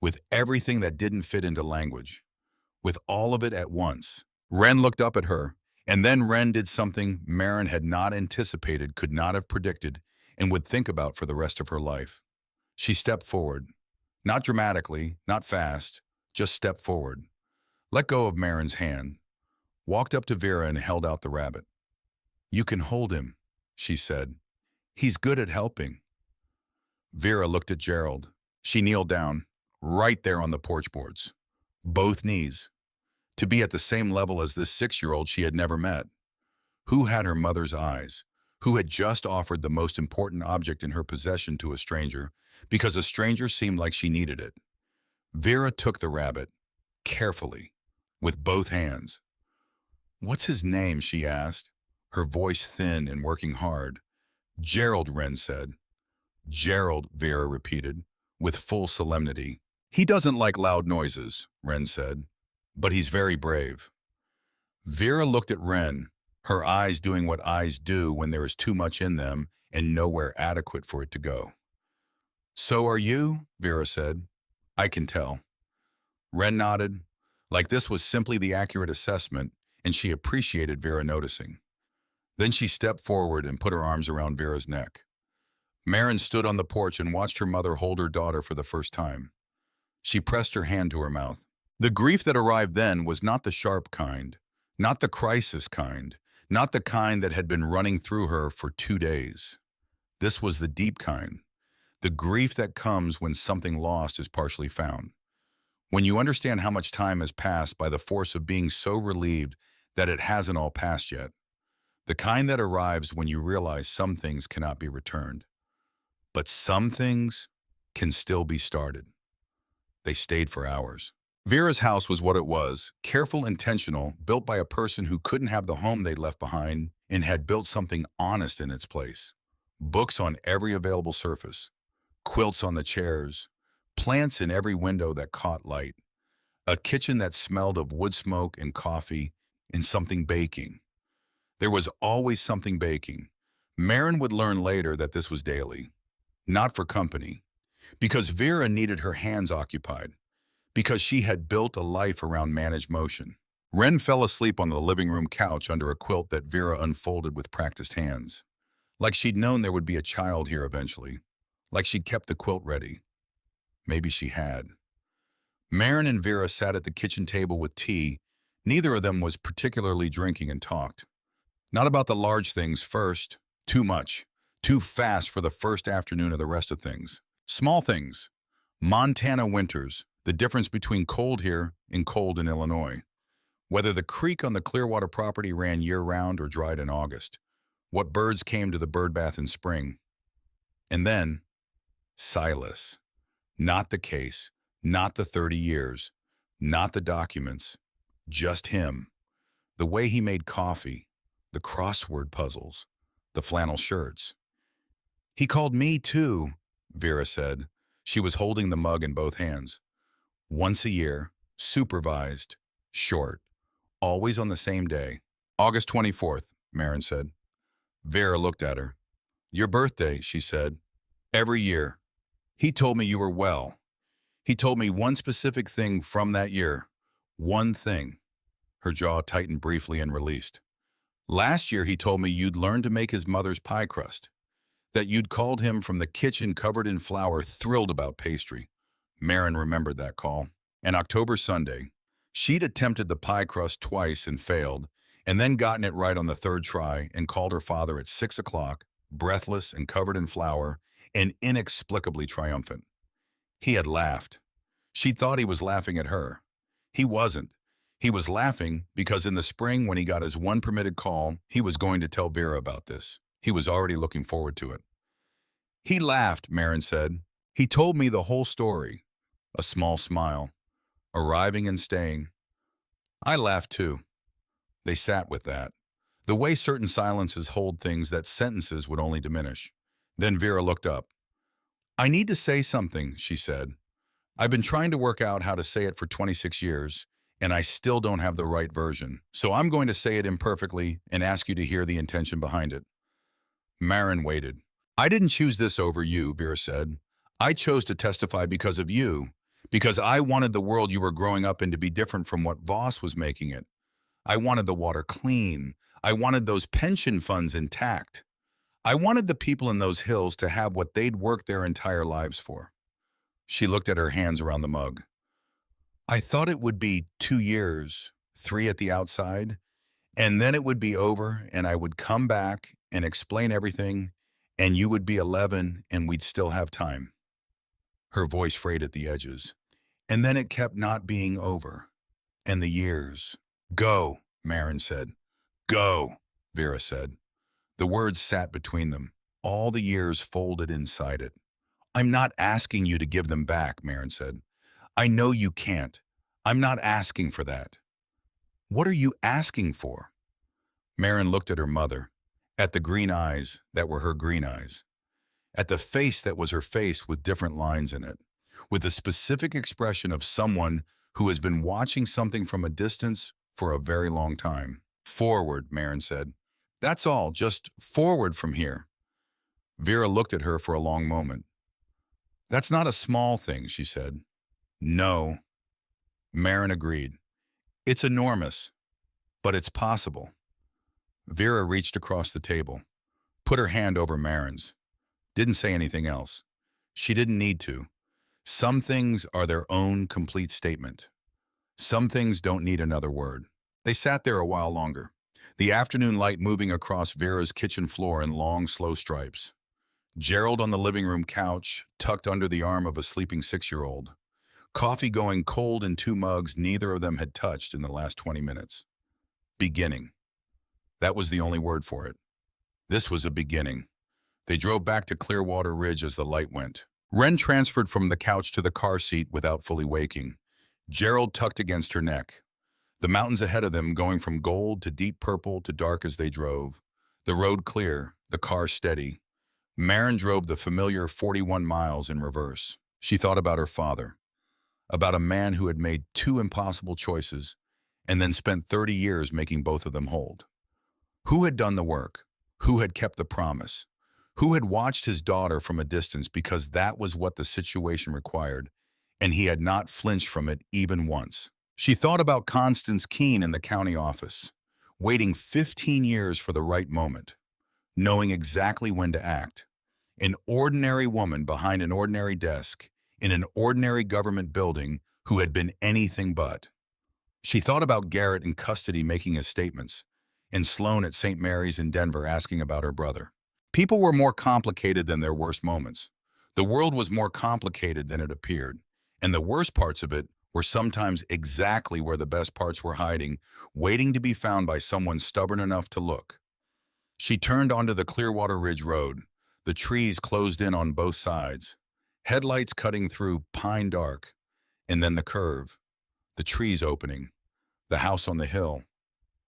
with everything that didn't fit into language, with all of it at once. Wren looked up at her, and then Wren did something Marin had not anticipated, could not have predicted, and would think about for the rest of her life. She stepped forward. Not dramatically, not fast, just stepped forward. Let go of Marin's hand. Walked up to Vera and held out the rabbit. You can hold him, she said. He's good at helping. Vera looked at Gerald. She kneeled down, right there on the porch boards. Both knees. To be at the same level as this 6-year-old she had never met. Who had her mother's eyes? Who had just offered the most important object in her possession to a stranger because a stranger seemed like she needed it. Vera took the rabbit, carefully, with both hands. What's his name, she asked, her voice thin and working hard. Gerald, Wren said. Gerald, Vera repeated, with full solemnity. He doesn't like loud noises, Wren said, but he's very brave. Vera looked at Wren, her eyes doing what eyes do when there is too much in them and nowhere adequate for it to go. "So are you?" Vera said. "I can tell." Wren nodded, like this was simply the accurate assessment, and she appreciated Vera noticing. Then she stepped forward and put her arms around Vera's neck. Marin stood on the porch and watched her mother hold her daughter for the first time. She pressed her hand to her mouth. The grief that arrived then was not the sharp kind, not the crisis kind, not the kind that had been running through her for 2 days. This was the deep kind, the grief that comes when something lost is partially found. When you understand how much time has passed by the force of being so relieved that it hasn't all passed yet. The kind that arrives when you realize some things cannot be returned. But some things can still be started. They stayed for hours. Vera's house was what it was, careful, intentional, built by a person who couldn't have the home they'd left behind and had built something honest in its place. Books on every available surface, quilts on the chairs, plants in every window that caught light, a kitchen that smelled of wood smoke and coffee, and something baking. There was always something baking. Marin would learn later that this was daily, not for company, because Vera needed her hands occupied, because she had built a life around managed motion. Wren fell asleep on the living room couch under a quilt that Vera unfolded with practiced hands. Like she'd known there would be a child here eventually. Like she'd kept the quilt ready. Maybe she had. Marin and Vera sat at the kitchen table with tea. Neither of them was particularly drinking and talked. Not about the large things first. Too much. Too fast for the first afternoon of the rest of things. Small things. Montana winters. The difference between cold here and cold in Illinois. Whether the creek on the Clearwater property ran year-round or dried in August. What birds came to the birdbath in spring. And then, Silas. Not the case, not the 30 years, not the documents, just him. The way he made coffee, the crossword puzzles, the flannel shirts. "He called me too," Vera said. She was holding the mug in both hands. "Once a year, supervised, short, always on the same day." "August 24th, Marin said. Vera looked at her. "Your birthday," she said. "Every year. He told me you were well. He told me one specific thing from that year. One thing." Her jaw tightened briefly and released. "Last year he told me you'd learned to make his mother's pie crust. That you'd called him from the kitchen covered in flour, thrilled about pastry." Marin remembered that call. An October Sunday. She'd attempted the pie crust twice and failed, and then gotten it right on the third try and called her father at 6 o'clock, breathless and covered in flour, and inexplicably triumphant. He had laughed. She thought he was laughing at her. He wasn't. He was laughing because in the spring when he got his one permitted call, he was going to tell Vera about this. He was already looking forward to it. "He laughed," Marin said. "He told me the whole story." A small smile. Arriving and staying. I laughed too. They sat with that. The way certain silences hold things that sentences would only diminish. Then Vera looked up. "I need to say something," she said. "I've been trying to work out how to say it for 26 years, and I still don't have the right version. So I'm going to say it imperfectly and ask you to hear the intention behind it." Marin waited. "I didn't choose this over you," Vera said. "I chose to testify because of you, because I wanted the world you were growing up in to be different from what Voss was making it. I wanted the water clean. I wanted those pension funds intact. I wanted the people in those hills to have what they'd worked their entire lives for." She looked at her hands around the mug. "I thought it would be 2 years, 3 at the outside, and then it would be over and I would come back and explain everything, and you would be 11 and we'd still have time." Her voice frayed at the edges. "And then it kept not being over. And the years." "Go," Marin said. "Go," Vera said. The words sat between them, all the years folded inside it. "I'm not asking you to give them back," Marin said. "I know you can't. I'm not asking for that." "What are you asking for?" Marin looked at her mother, at the green eyes that were her green eyes, at the face that was her face with different lines in it, with the specific expression of someone who has been watching something from a distance for a very long time. Forward, Marin said. That's all, just forward from here. Vera looked at her for a long moment. That's not a small thing, she said. No, Marin agreed. It's enormous, but it's possible. Vera reached across the table, put her hand over Marin's. Didn't say anything else. She didn't need to. Some things are their own complete statement. Some things don't need another word. They sat there a while longer, the afternoon light moving across Vera's kitchen floor in long, slow stripes. Gerald on the living room couch, tucked under the arm of a sleeping 6-year-old. Coffee going cold in 2 mugs neither of them had touched in the last 20 minutes. Beginning. That was the only word for it. This was a beginning. They drove back to Clearwater Ridge as the light went. Wren transferred from the couch to the car seat without fully waking. Gerald tucked against her neck. The mountains ahead of them going from gold to deep purple to dark as they drove. The road clear, the car steady. Marin drove the familiar 41 miles in reverse. She thought about her father, about a man who had made 2 impossible choices and then spent 30 years making both of them hold. Who had done the work? Who had kept the promise? Who had watched his daughter from a distance because that was what the situation required, and he had not flinched from it even once? She thought about Constance Keene in the county office, waiting 15 years for the right moment, knowing exactly when to act. An ordinary woman behind an ordinary desk in an ordinary government building who had been anything but. She thought about Garrett in custody making his statements, and Sloan at St. Mary's in Denver asking about her brother. People were more complicated than their worst moments. The world was more complicated than it appeared, and the worst parts of it were sometimes exactly where the best parts were hiding, waiting to be found by someone stubborn enough to look. She turned onto the Clearwater Ridge Road, the trees closed in on both sides, headlights cutting through pine dark, and then the curve, the trees opening, the house on the hill,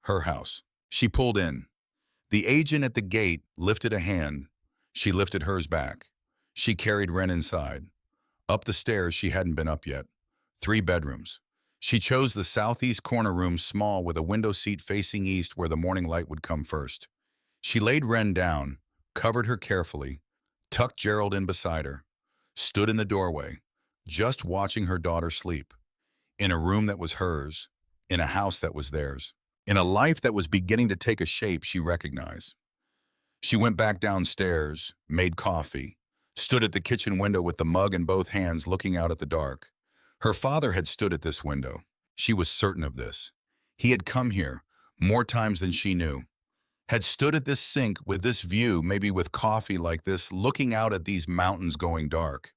her house. She pulled in. The agent at the gate lifted a hand. She lifted hers back. She carried Wren inside. Up the stairs she hadn't been up yet. 3 bedrooms. She chose the southeast corner room, small with a window seat facing east where the morning light would come first. She laid Wren down, covered her carefully, tucked Gerald in beside her, stood in the doorway, just watching her daughter sleep, in a room that was hers, in a house that was theirs, in a life that was beginning to take a shape she recognized. She went back downstairs, made coffee, stood at the kitchen window with the mug in both hands looking out at the dark. Her father had stood at this window. She was certain of this. He had come here more times than she knew, had stood at this sink with this view, maybe with coffee like this, looking out at these mountains going dark.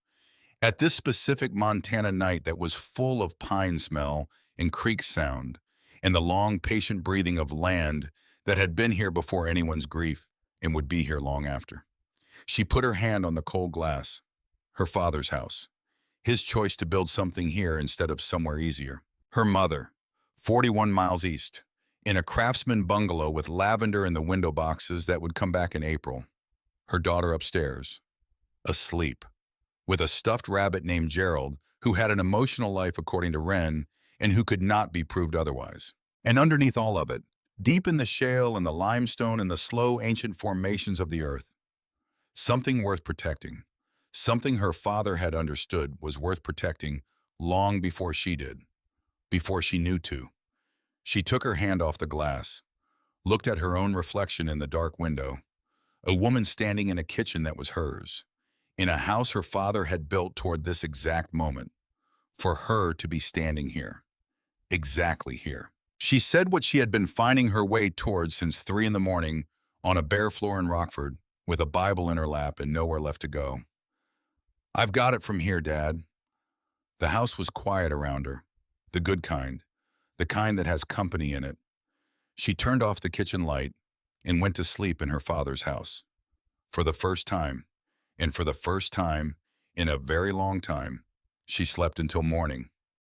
At this specific Montana night that was full of pine smell and creek sound, and the long, patient breathing of land that had been here before anyone's grief and would be here long after. She put her hand on the cold glass. Her father's house. His choice to build something here instead of somewhere easier. Her mother, 41 miles east, in a craftsman bungalow with lavender in the window boxes that would come back in April. Her daughter upstairs, asleep, with a stuffed rabbit named Gerald, who had an emotional life according to Wren, and who could not be proved otherwise. And underneath all of it, deep in the shale and the limestone and the slow ancient formations of the earth, something worth protecting, something her father had understood was worth protecting long before she did, before she knew to. She took her hand off the glass, looked at her own reflection in the dark window, a woman standing in a kitchen that was hers, in a house her father had built toward this exact moment, for her to be standing here. Exactly here. She said what she had been finding her way towards since 3 a.m. on a bare floor in Rockford, with a Bible in her lap and nowhere left to go. I've got it from here, Dad. The house was quiet around her, the good kind, the kind that has company in it. She turned off the kitchen light and went to sleep in her father's house. For the first time, and for the first time in a very long time, she slept until morning.